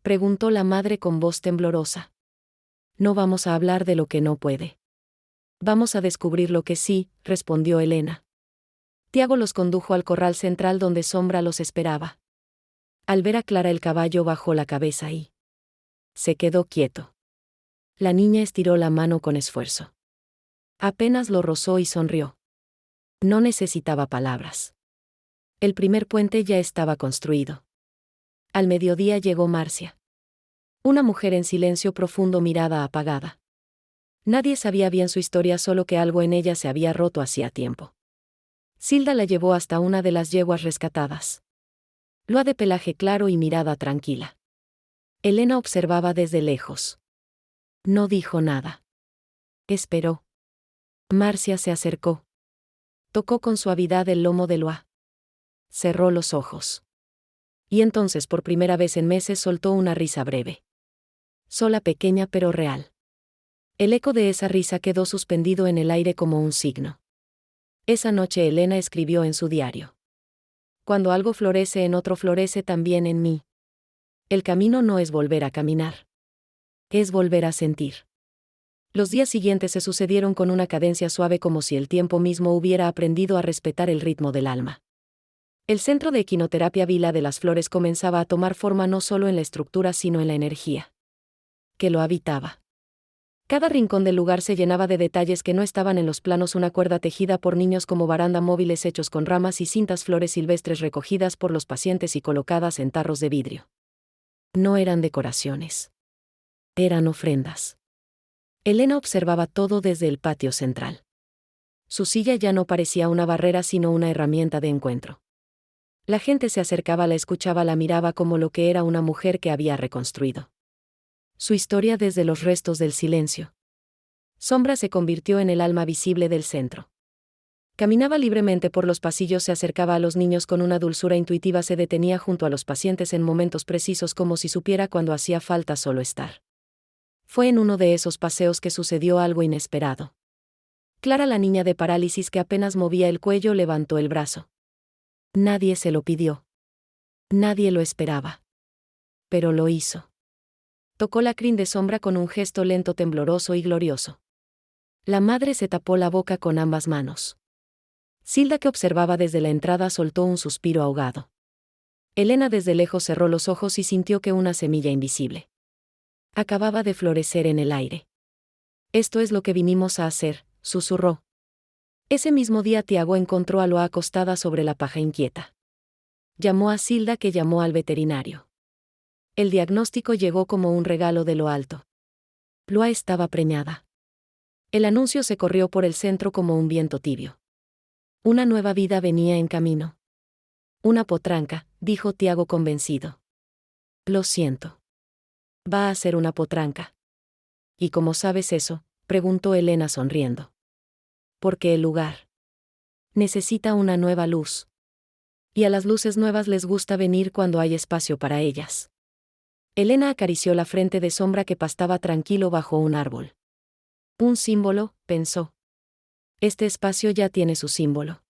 preguntó la madre con voz temblorosa. No vamos a hablar de lo que no puede. Vamos a descubrir lo que sí, respondió Elena. Tiago los condujo al corral central donde Sombra los esperaba. Al ver a Clara, el caballo bajó la cabeza y se quedó quieto. La niña estiró la mano con esfuerzo. Apenas lo rozó y sonrió. No necesitaba palabras. El primer puente ya estaba construido. Al mediodía llegó Marcia. Una mujer en silencio profundo, mirada apagada. Nadie sabía bien su historia, solo que algo en ella se había roto hacía tiempo. Silda la llevó hasta una de las yeguas rescatadas. Loa de pelaje claro y mirada tranquila. Elena observaba desde lejos. No dijo nada. Esperó. Marcia se acercó. Tocó con suavidad el lomo de Loa. Cerró los ojos. Y entonces, por primera vez en meses, soltó una risa breve. Sola, pequeña pero real. El eco de esa risa quedó suspendido en el aire como un signo. Esa noche Elena escribió en su diario: cuando algo florece en otro, florece también en mí. El camino no es volver a caminar. Es volver a sentir. Los días siguientes se sucedieron con una cadencia suave, como si el tiempo mismo hubiera aprendido a respetar el ritmo del alma. El centro de equinoterapia Vila de las Flores comenzaba a tomar forma, no solo en la estructura sino en la energía que lo habitaba. Cada rincón del lugar se llenaba de detalles que no estaban en los planos: una cuerda tejida por niños como baranda, móviles hechos con ramas y cintas, flores silvestres recogidas por los pacientes y colocadas en tarros de vidrio. No eran decoraciones. Eran ofrendas. Elena observaba todo desde el patio central. Su silla ya no parecía una barrera sino una herramienta de encuentro. La gente se acercaba, la escuchaba, la miraba como lo que era: una mujer que había reconstruido su historia desde los restos del silencio. Sombra se convirtió en el alma visible del centro. Caminaba libremente por los pasillos, se acercaba a los niños con una dulzura intuitiva, se detenía junto a los pacientes en momentos precisos, como si supiera cuando hacía falta solo estar. Fue en uno de esos paseos que sucedió algo inesperado. Clara, la niña de parálisis que apenas movía el cuello, levantó el brazo. Nadie se lo pidió. Nadie lo esperaba. Pero lo hizo. Tocó la crin de Sombra con un gesto lento, tembloroso y glorioso. La madre se tapó la boca con ambas manos. Silda, que observaba desde la entrada, soltó un suspiro ahogado. Elena desde lejos cerró los ojos y sintió que una semilla invisible acababa de florecer en el aire. Esto es lo que vinimos a hacer, susurró. Ese mismo día Tiago encontró a Loa acostada sobre la paja, inquieta. Llamó a Silda, que llamó al veterinario. El diagnóstico llegó como un regalo de lo alto. Loa estaba preñada. El anuncio se corrió por el centro como un viento tibio. Una nueva vida venía en camino. Una potranca, dijo Tiago convencido. Lo siento. Va a ser una potranca. ¿Y cómo sabes eso?, preguntó Elena sonriendo. Porque el lugar necesita una nueva luz. Y a las luces nuevas les gusta venir cuando hay espacio para ellas. Elena acarició la frente de Sombra, que pastaba tranquilo bajo un árbol. Un símbolo, pensó. Este espacio ya tiene su símbolo.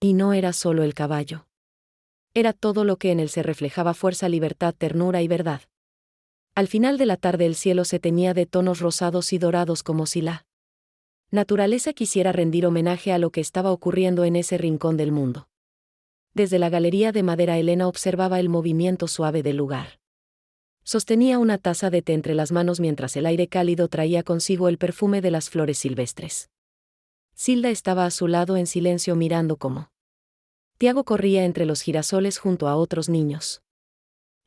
Y no era solo el caballo. Era todo lo que en él se reflejaba: fuerza, libertad, ternura y verdad. Al final de la tarde el cielo se teñía de tonos rosados y dorados como si la naturaleza quisiera rendir homenaje a lo que estaba ocurriendo en ese rincón del mundo. Desde la galería de madera Elena observaba el movimiento suave del lugar. Sostenía una taza de té entre las manos mientras el aire cálido traía consigo el perfume de las flores silvestres. Silda estaba a su lado en silencio mirando cómo Tiago corría entre los girasoles junto a otros niños.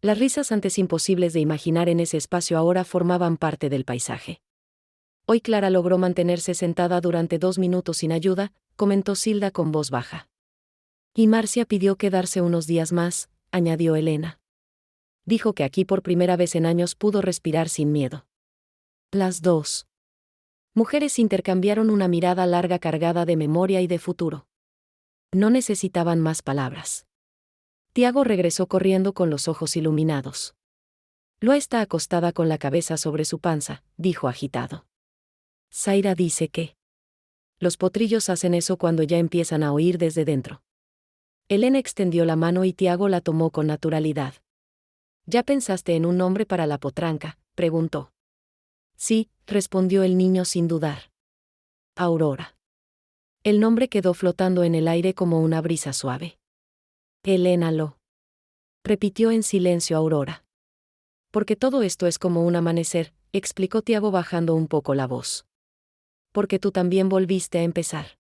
Las risas antes imposibles de imaginar en ese espacio ahora formaban parte del paisaje. Hoy Clara logró mantenerse sentada durante 2 minutos sin ayuda, comentó Silda con voz baja. Y Marcia pidió quedarse unos días más, añadió Elena. Dijo que aquí por primera vez en años pudo respirar sin miedo. Las dos mujeres intercambiaron una mirada larga cargada de memoria y de futuro. No necesitaban más palabras. Tiago regresó corriendo con los ojos iluminados. Loa está acostada con la cabeza sobre su panza, dijo agitado. Zaira dice que los potrillos hacen eso cuando ya empiezan a oír desde dentro. Elena extendió la mano y Tiago la tomó con naturalidad. ¿Ya pensaste en un nombre para la potranca?, preguntó. Sí, respondió el niño sin dudar. Aurora. El nombre quedó flotando en el aire como una brisa suave. Elena lo repitió en silencio Aurora. Porque todo esto es como un amanecer, explicó Tiago bajando un poco la voz. Porque tú también volviste a empezar.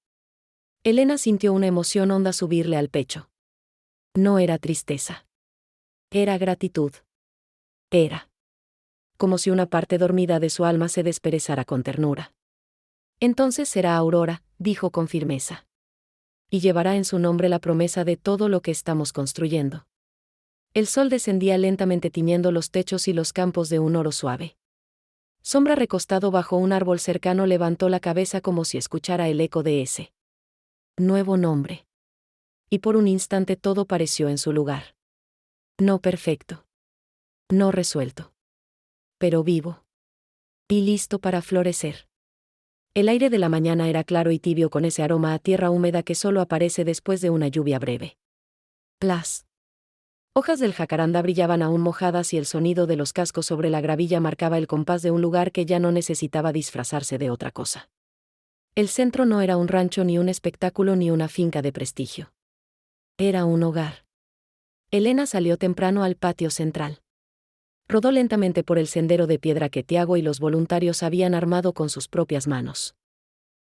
Elena sintió una emoción honda subirle al pecho. No era tristeza. Era gratitud. Era como si una parte dormida de su alma se desperezara con ternura. Entonces será Aurora, dijo con firmeza. Y llevará en su nombre la promesa de todo lo que estamos construyendo. El sol descendía lentamente tiñendo los techos y los campos de un oro suave. Sombra recostado bajo un árbol cercano levantó la cabeza como si escuchara el eco de ese nuevo nombre. Y por un instante todo pareció en su lugar. No perfecto. No resuelto. Pero vivo. Y listo para florecer. El aire de la mañana era claro y tibio con ese aroma a tierra húmeda que solo aparece después de una lluvia breve. Las hojas del jacaranda brillaban aún mojadas y el sonido de los cascos sobre la gravilla marcaba el compás de un lugar que ya no necesitaba disfrazarse de otra cosa. El centro no era un rancho ni un espectáculo ni una finca de prestigio. Era un hogar. Elena salió temprano al patio central. Rodó lentamente por el sendero de piedra que Tiago y los voluntarios habían armado con sus propias manos.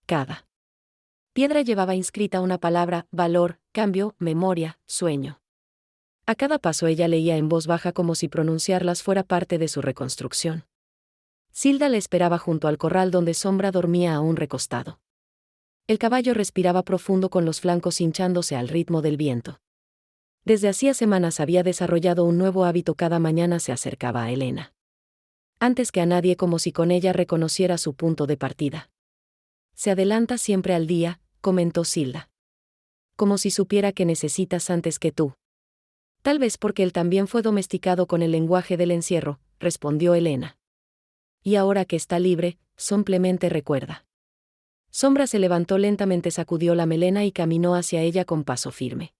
Cada piedra llevaba inscrita una palabra: valor, cambio, memoria, sueño. A cada paso ella leía en voz baja como si pronunciarlas fuera parte de su reconstrucción. Silda le esperaba junto al corral donde Sombra dormía aún recostado. El caballo respiraba profundo con los flancos hinchándose al ritmo del viento. Desde hacía semanas había desarrollado un nuevo hábito: cada mañana se acercaba a Elena. Antes que a nadie, como si con ella reconociera su punto de partida. Se adelanta siempre al día, comentó Silda. Como si supiera que necesitas antes que tú. Tal vez porque él también fue domesticado con el lenguaje del encierro, respondió Elena. Y ahora que está libre, simplemente recuerda. Sombra se levantó lentamente, sacudió la melena y caminó hacia ella con paso firme.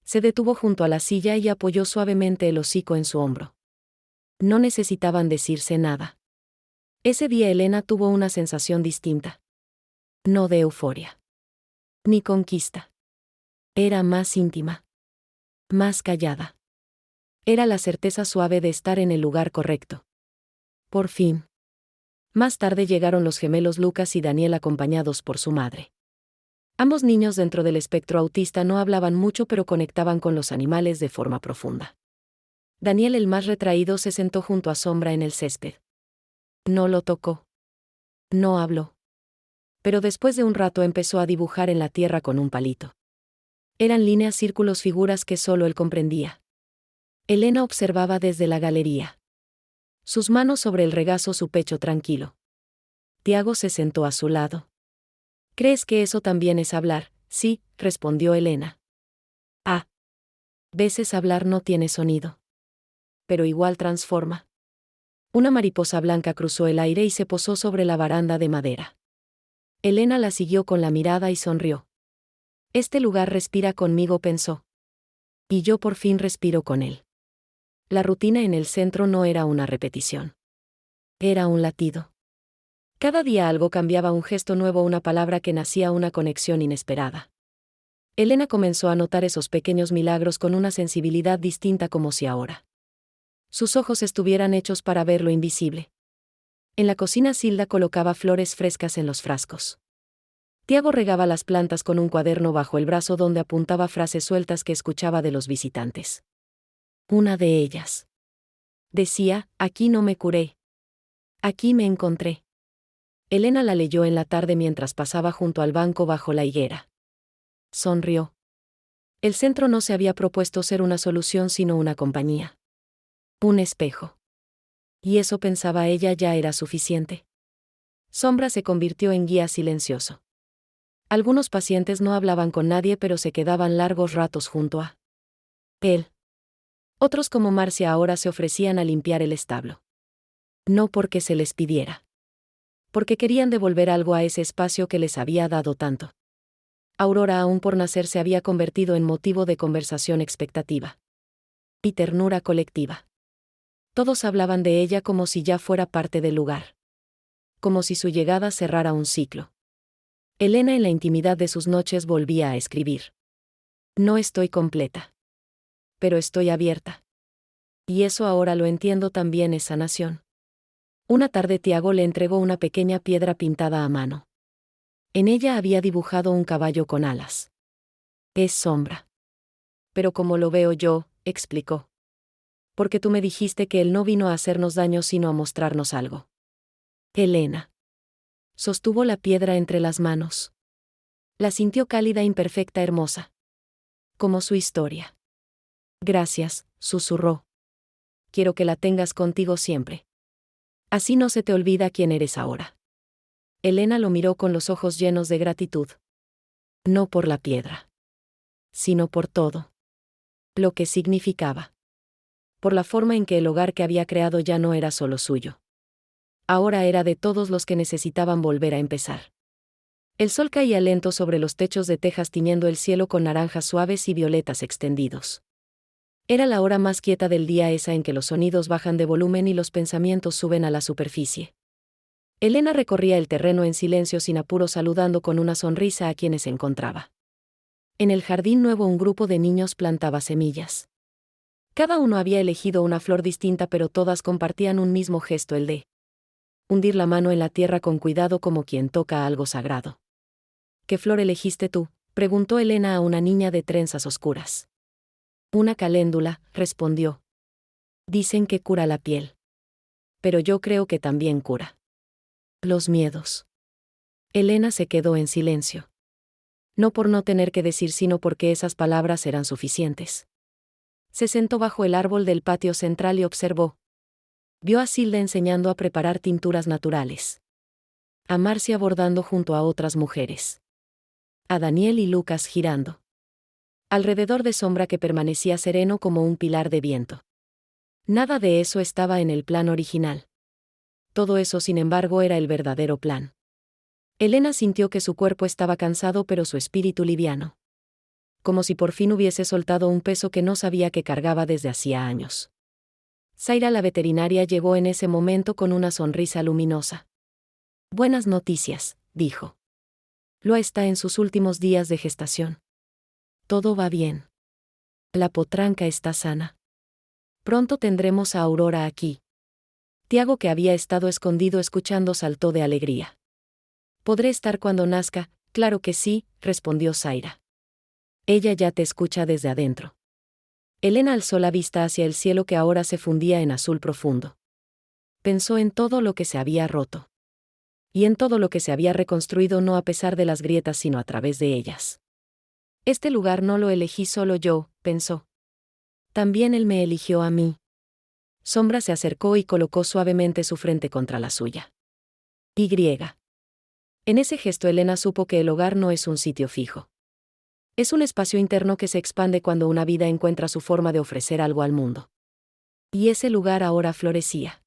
Se detuvo junto a la silla y apoyó suavemente el hocico en su hombro. No necesitaban decirse nada. Ese día Elena tuvo una sensación distinta. No de euforia. Ni conquista. Era más íntima. Más callada. Era la certeza suave de estar en el lugar correcto. Por fin. Más tarde llegaron los gemelos Lucas y Daniel acompañados por su madre. Ambos niños dentro del espectro autista no hablaban mucho pero conectaban con los animales de forma profunda. Daniel, el más retraído, se sentó junto a Sombra en el césped. No lo tocó. No habló. Pero después de un rato empezó a dibujar en la tierra con un palito. Eran líneas, círculos, figuras que solo él comprendía. Elena observaba desde la galería. Sus manos sobre el regazo, su pecho tranquilo. Tiago se sentó a su lado. ¿Crees que eso también es hablar? Sí, respondió Elena. A veces hablar no tiene sonido. Pero igual transforma. Una mariposa blanca cruzó el aire y se posó sobre la baranda de madera. Elena la siguió con la mirada y sonrió. Este lugar respira conmigo, pensó. Y yo por fin respiro con él. La rutina en el centro no era una repetición. Era un latido. Cada día algo cambiaba, un gesto nuevo, una palabra que nacía, una conexión inesperada. Elena comenzó a notar esos pequeños milagros con una sensibilidad distinta, como si ahora sus ojos estuvieran hechos para ver lo invisible. En la cocina Silda colocaba flores frescas en los frascos. Tiago regaba las plantas con un cuaderno bajo el brazo donde apuntaba frases sueltas que escuchaba de los visitantes. Una de ellas decía: aquí no me curé. Aquí me encontré. Elena la leyó en la tarde mientras pasaba junto al banco bajo la higuera. Sonrió. El centro no se había propuesto ser una solución sino una compañía. Un espejo. Y eso, pensaba ella, ya era suficiente. Sombra se convirtió en guía silencioso. Algunos pacientes no hablaban con nadie pero se quedaban largos ratos junto a él. Otros, como Marcia, ahora se ofrecían a limpiar el establo. No porque se les pidiera. Porque querían devolver algo a ese espacio que les había dado tanto. Aurora, aún por nacer, se había convertido en motivo de conversación expectativa y ternura colectiva. Todos hablaban de ella como si ya fuera parte del lugar. Como si su llegada cerrara un ciclo. Elena, en la intimidad de sus noches, volvía a escribir. No estoy completa. Pero estoy abierta. Y eso ahora lo entiendo también, es sanación. Una tarde Tiago le entregó una pequeña piedra pintada a mano. En ella había dibujado un caballo con alas. Es Sombra. Pero como lo veo yo, explicó. Porque tú me dijiste que él no vino a hacernos daño sino a mostrarnos algo. Elena sostuvo la piedra entre las manos. La sintió cálida, imperfecta, hermosa. Como su historia. Gracias, susurró. Quiero que la tengas contigo siempre. Así no se te olvida quién eres ahora. Elena lo miró con los ojos llenos de gratitud. No por la piedra. Sino por todo. Lo que significaba. Por la forma en que el hogar que había creado ya no era solo suyo. Ahora era de todos los que necesitaban volver a empezar. El sol caía lento sobre los techos de tejas, tiñendo el cielo con naranjas suaves y violetas extendidos. Era la hora más quieta del día, esa en que los sonidos bajan de volumen y los pensamientos suben a la superficie. Elena recorría el terreno en silencio, sin apuro, saludando con una sonrisa a quienes se encontraba. En el jardín nuevo un grupo de niños plantaba semillas. Cada uno había elegido una flor distinta, pero todas compartían un mismo gesto, el de hundir la mano en la tierra con cuidado, como quien toca algo sagrado. ¿Qué flor elegiste tú?, preguntó Elena a una niña de trenzas oscuras. Una caléndula, respondió. Dicen que cura la piel. Pero yo creo que también cura los miedos. Elena se quedó en silencio. No por no tener que decir, sino porque esas palabras eran suficientes. Se sentó bajo el árbol del patio central y observó. Vio a Silda enseñando a preparar tinturas naturales. A Marcia bordando junto a otras mujeres. A Daniel y Lucas girando alrededor de Sombra, que permanecía sereno como un pilar de viento. Nada de eso estaba en el plan original. Todo eso, sin embargo, era el verdadero plan. Elena sintió que su cuerpo estaba cansado, pero su espíritu liviano. Como si por fin hubiese soltado un peso que no sabía que cargaba desde hacía años. Zaira, la veterinaria, llegó en ese momento con una sonrisa luminosa. Buenas noticias, dijo. Loa está en sus últimos días de gestación. Todo va bien. La potranca está sana. Pronto tendremos a Aurora aquí. Tiago, que había estado escondido escuchando, saltó de alegría. ¿Podré estar cuando nazca? Claro que sí, respondió Zaira. Ella ya te escucha desde adentro. Elena alzó la vista hacia el cielo, que ahora se fundía en azul profundo. Pensó en todo lo que se había roto. Y en todo lo que se había reconstruido, no a pesar de las grietas sino a través de ellas. Este lugar no lo elegí solo yo, pensó. También él me eligió a mí. Sombra se acercó y colocó suavemente su frente contra la suya. Y. En ese gesto Elena supo que el hogar no es un sitio fijo. Es un espacio interno que se expande cuando una vida encuentra su forma de ofrecer algo al mundo. Y ese lugar ahora florecía.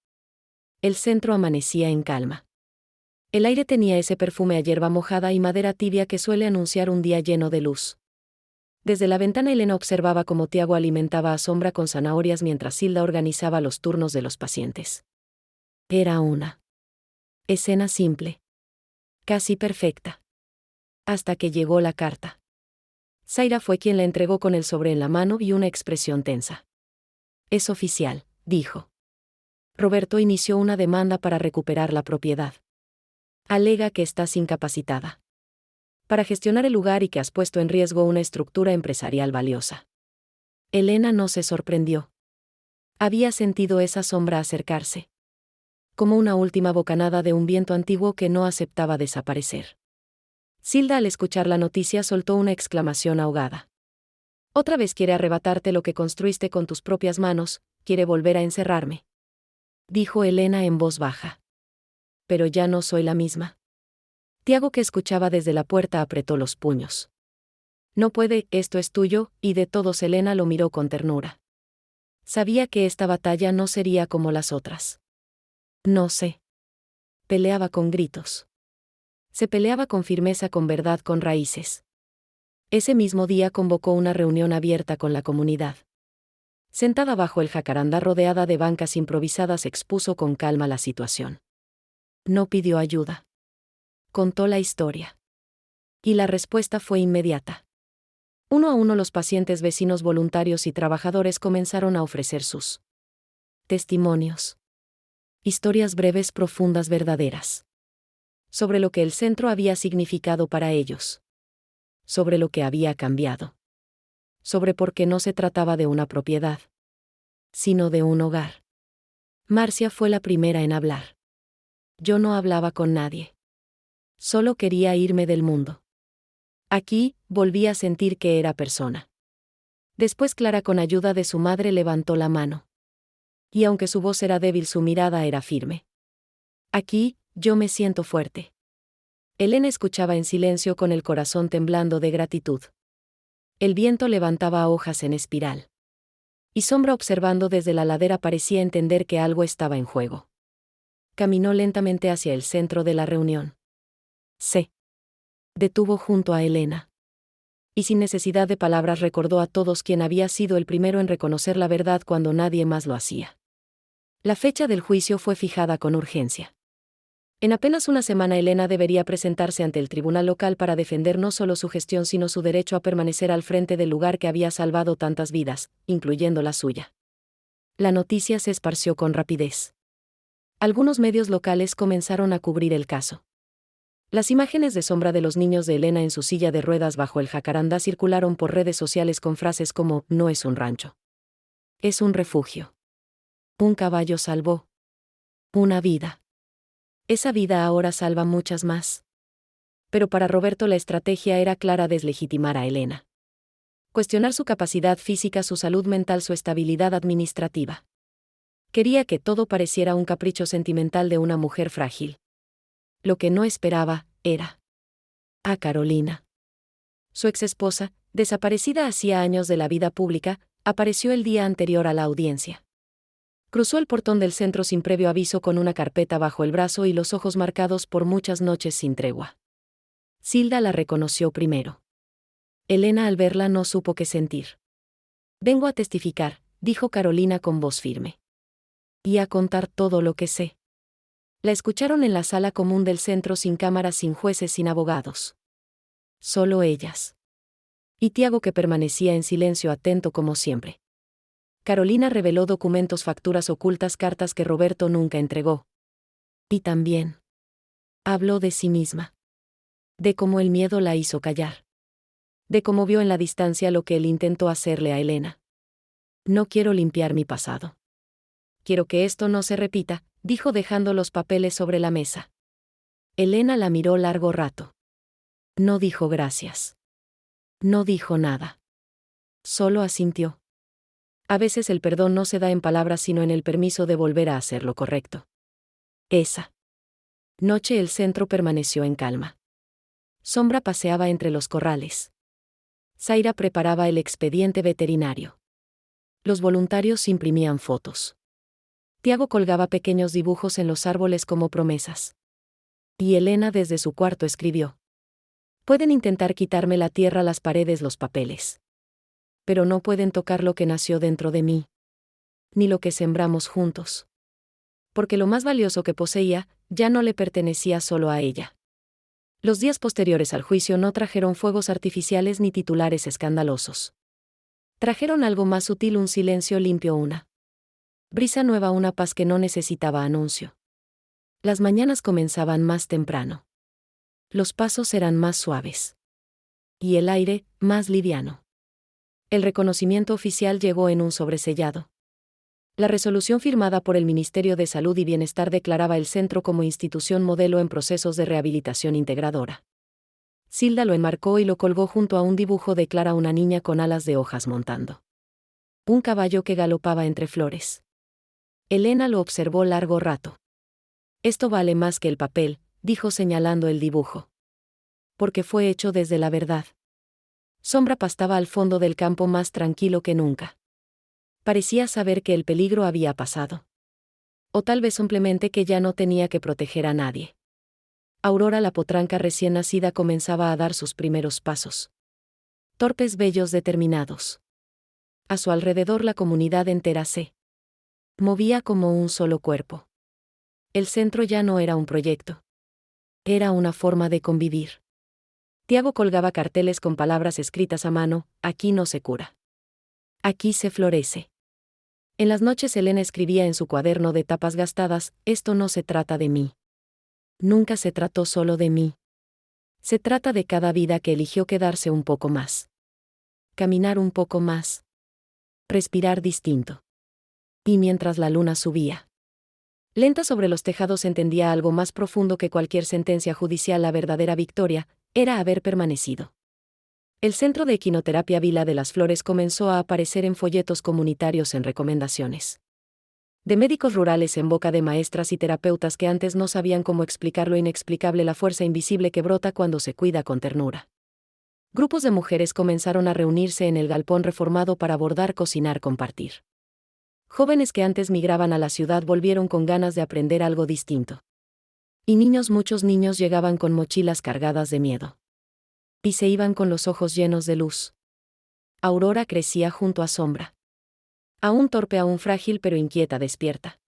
El centro amanecía en calma. El aire tenía ese perfume a hierba mojada y madera tibia que suele anunciar un día lleno de luz. Desde la ventana Elena observaba cómo Tiago alimentaba a Sombra con zanahorias mientras Silda organizaba los turnos de los pacientes. Era una escena simple, casi perfecta. Hasta que llegó la carta. Zaira fue quien la entregó con el sobre en la mano y una expresión tensa. Es oficial, dijo. Roberto inició una demanda para recuperar la propiedad. Alega que estás incapacitada para gestionar el lugar y que has puesto en riesgo una estructura empresarial valiosa. Elena no se sorprendió. Había sentido esa sombra acercarse, como una última bocanada de un viento antiguo que no aceptaba desaparecer. Silda, al escuchar la noticia, soltó una exclamación ahogada. Otra vez quiere arrebatarte lo que construiste con tus propias manos, quiere volver a encerrarme, dijo Elena en voz baja. Pero ya no soy la misma. Tiago, que escuchaba desde la puerta, apretó los puños. No puede, esto es tuyo, y de todos. Elena lo miró con ternura. Sabía que esta batalla no sería como las otras. No sé. Peleaba con gritos. Se peleaba con firmeza, con verdad, con raíces. Ese mismo día convocó una reunión abierta con la comunidad. Sentada bajo el jacarandá rodeada de bancas improvisadas, expuso con calma la situación. No pidió ayuda. Contó la historia. Y la respuesta fue inmediata. Uno a uno los pacientes, vecinos, voluntarios y trabajadores comenzaron a ofrecer sus testimonios. Historias breves, profundas, verdaderas. Sobre lo que el centro había significado para ellos. Sobre lo que había cambiado. Sobre por qué no se trataba de una propiedad, sino de un hogar. Marcia fue la primera en hablar. Yo no hablaba con nadie. Solo quería irme del mundo. Aquí, volví a sentir que era persona. Después Clara, con ayuda de su madre, levantó la mano. Y aunque su voz era débil, su mirada era firme. Aquí, yo me siento fuerte. Elena escuchaba en silencio, con el corazón temblando de gratitud. El viento levantaba hojas en espiral. Y Sombra, observando desde la ladera, parecía entender que algo estaba en juego. Caminó lentamente hacia el centro de la reunión. Se detuvo junto a Elena. Y sin necesidad de palabras recordó a todos quién había sido el primero en reconocer la verdad cuando nadie más lo hacía. La fecha del juicio fue fijada con urgencia. En apenas una semana Elena debería presentarse ante el tribunal local para defender no solo su gestión sino su derecho a permanecer al frente del lugar que había salvado tantas vidas, incluyendo la suya. La noticia se esparció con rapidez. Algunos medios locales comenzaron a cubrir el caso. Las imágenes de sombra de los niños de Elena en su silla de ruedas bajo el jacarandá circularon por redes sociales con frases como: no es un rancho. Es un refugio. Un caballo salvó una vida. Esa vida ahora salva muchas más. Pero para Roberto la estrategia era clara: deslegitimar a Elena. Cuestionar su capacidad física, su salud mental, su estabilidad administrativa. Quería que todo pareciera un capricho sentimental de una mujer frágil. Lo que no esperaba era a Carolina. Su exesposa, desaparecida hacía años de la vida pública, apareció el día anterior a la audiencia. Cruzó el portón del centro sin previo aviso, con una carpeta bajo el brazo y los ojos marcados por muchas noches sin tregua. Silda la reconoció primero. Elena, al verla, no supo qué sentir. Vengo a testificar, dijo Carolina con voz firme. Y a contar todo lo que sé. La escucharon en la sala común del centro, sin cámaras, sin jueces, sin abogados. Solo ellas. Y Tiago, que permanecía en silencio, atento como siempre. Carolina reveló documentos, facturas ocultas, cartas que Roberto nunca entregó. Y también habló de sí misma. De cómo el miedo la hizo callar. De cómo vio en la distancia lo que él intentó hacerle a Elena. No quiero limpiar mi pasado. Quiero que esto no se repita, dijo, dejando los papeles sobre la mesa. Elena la miró largo rato. No dijo gracias. No dijo nada. Solo asintió. A veces el perdón no se da en palabras sino en el permiso de volver a hacer lo correcto. Esa noche el centro permaneció en calma. Sombra paseaba entre los corrales. Zaira preparaba el expediente veterinario. Los voluntarios imprimían fotos. Tiago colgaba pequeños dibujos en los árboles como promesas. Y Elena desde su cuarto escribió: pueden intentar quitarme la tierra, las paredes, los papeles. pero no pueden tocar lo que nació dentro de mí, ni lo que sembramos juntos. Porque lo más valioso que poseía, ya no le pertenecía solo a ella. Los días posteriores al juicio no trajeron fuegos artificiales ni titulares escandalosos. Trajeron algo más sutil, un silencio limpio, una brisa nueva, una paz que no necesitaba anuncio. Las mañanas comenzaban más temprano. Los pasos eran más suaves. Y el aire, más liviano. El reconocimiento oficial llegó en un sobresellado. La resolución firmada por el Ministerio de Salud y Bienestar declaraba el centro como institución modelo en procesos de rehabilitación integradora. Silda lo enmarcó y lo colgó junto a un dibujo de Clara, una niña con alas de hojas montando un caballo que galopaba entre flores. Elena lo observó largo rato. Esto vale más que el papel, dijo señalando el dibujo. Porque fue hecho desde la verdad. Sombra pastaba al fondo del campo más tranquilo que nunca. Parecía saber que el peligro había pasado. O tal vez simplemente que ya no tenía que proteger a nadie. Aurora, la potranca recién nacida, comenzaba a dar sus primeros pasos. Torpes, bellos, determinados. A su alrededor la comunidad entera se movía como un solo cuerpo. El centro ya no era un proyecto. Era una forma de convivir. Tiago colgaba carteles con palabras escritas a mano: aquí no se cura. Aquí se florece. En las noches Elena escribía en su cuaderno de tapas gastadas: esto no se trata de mí. Nunca se trató solo de mí. Se trata de cada vida que eligió quedarse un poco más. Caminar un poco más. Respirar distinto. Y mientras la luna subía lenta sobre los tejados, entendía algo más profundo que cualquier sentencia judicial: la verdadera victoria era haber permanecido. El Centro de Equinoterapia Vila de las Flores comenzó a aparecer en folletos comunitarios, en recomendaciones de médicos rurales, en boca de maestras y terapeutas que antes no sabían cómo explicar lo inexplicable, la fuerza invisible que brota cuando se cuida con ternura. Grupos de mujeres comenzaron a reunirse en el galpón reformado para bordar, cocinar, compartir. Jóvenes que antes migraban a la ciudad volvieron con ganas de aprender algo distinto. Y niños, muchos niños, llegaban con mochilas cargadas de miedo. Y se iban con los ojos llenos de luz. Aurora crecía junto a Sombra. Aún torpe, aún frágil, pero inquieta, despierta.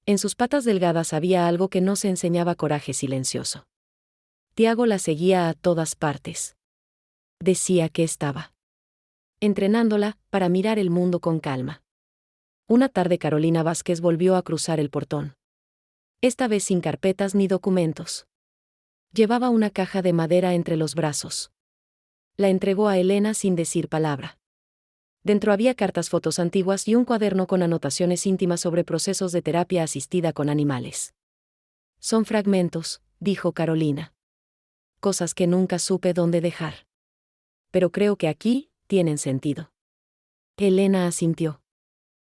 En sus patas delgadas había algo que no se enseñaba: coraje silencioso. Tiago la seguía a todas partes. Decía que estaba entrenándola para mirar el mundo con calma. Una tarde Carolina Vázquez volvió a cruzar el portón. Esta vez sin carpetas ni documentos. Llevaba una caja de madera entre los brazos. La entregó a Elena sin decir palabra. Dentro había cartas, fotos antiguas y un cuaderno con anotaciones íntimas sobre procesos de terapia asistida con animales. Son fragmentos, dijo Carolina. Cosas que nunca supe dónde dejar. Pero creo que aquí tienen sentido. Elena asintió.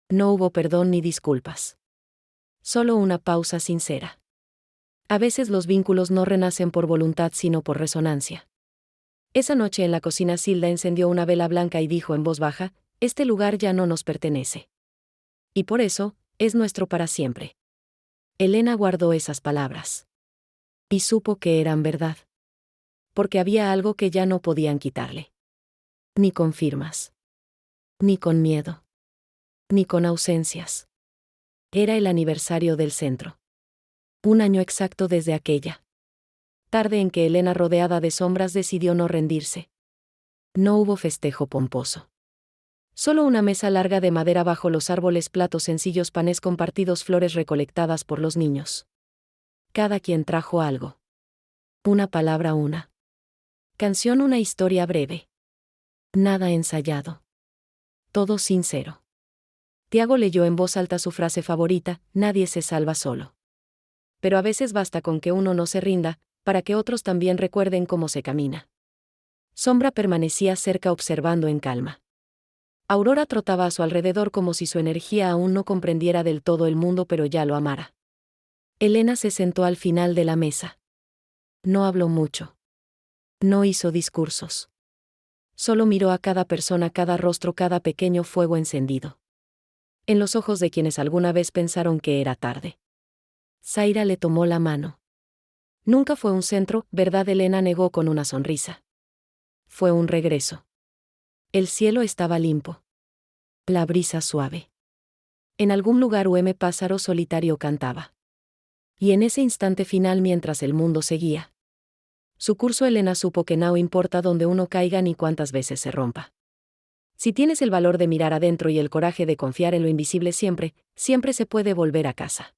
No hubo perdón ni disculpas. Solo una pausa sincera. A veces los vínculos no renacen por voluntad sino por resonancia. Esa noche en la cocina Silda encendió una vela blanca y dijo en voz baja: este lugar ya no nos pertenece. Y por eso, es nuestro para siempre. Elena guardó esas palabras. Y supo que eran verdad. Porque había algo que ya no podían quitarle. Ni con firmas. Ni con miedo. Ni con ausencias. Era el aniversario del centro. 1 año exacto desde aquella tarde en que Elena, rodeada de sombras, decidió no rendirse. No hubo festejo pomposo. Solo una mesa larga de madera bajo los árboles, platos sencillos, panes compartidos, flores recolectadas por los niños. Cada quien trajo algo. Una palabra, una canción, una historia breve. Nada ensayado. Todo sincero. Tiago leyó en voz alta su frase favorita: nadie se salva solo. Pero a veces basta con que uno no se rinda, para que otros también recuerden cómo se camina. Sombra permanecía cerca, observando en calma. Aurora trotaba a su alrededor como si su energía aún no comprendiera del todo el mundo, pero ya lo amara. Elena se sentó al final de la mesa. No habló mucho. No hizo discursos. Solo miró a cada persona, cada rostro, cada pequeño fuego encendido. En los ojos de quienes alguna vez pensaron que era tarde. Zaira le tomó la mano. Nunca fue un centro, ¿verdad? Elena negó con una sonrisa. Fue un regreso. El cielo estaba limpo. La brisa suave. En algún lugar pájaro solitario cantaba. Y en ese instante final, mientras el mundo seguía su curso, Elena supo que no importa dónde uno caiga ni cuántas veces se rompa. Si tienes el valor de mirar adentro y el coraje de confiar en lo invisible, siempre, siempre se puede volver a casa.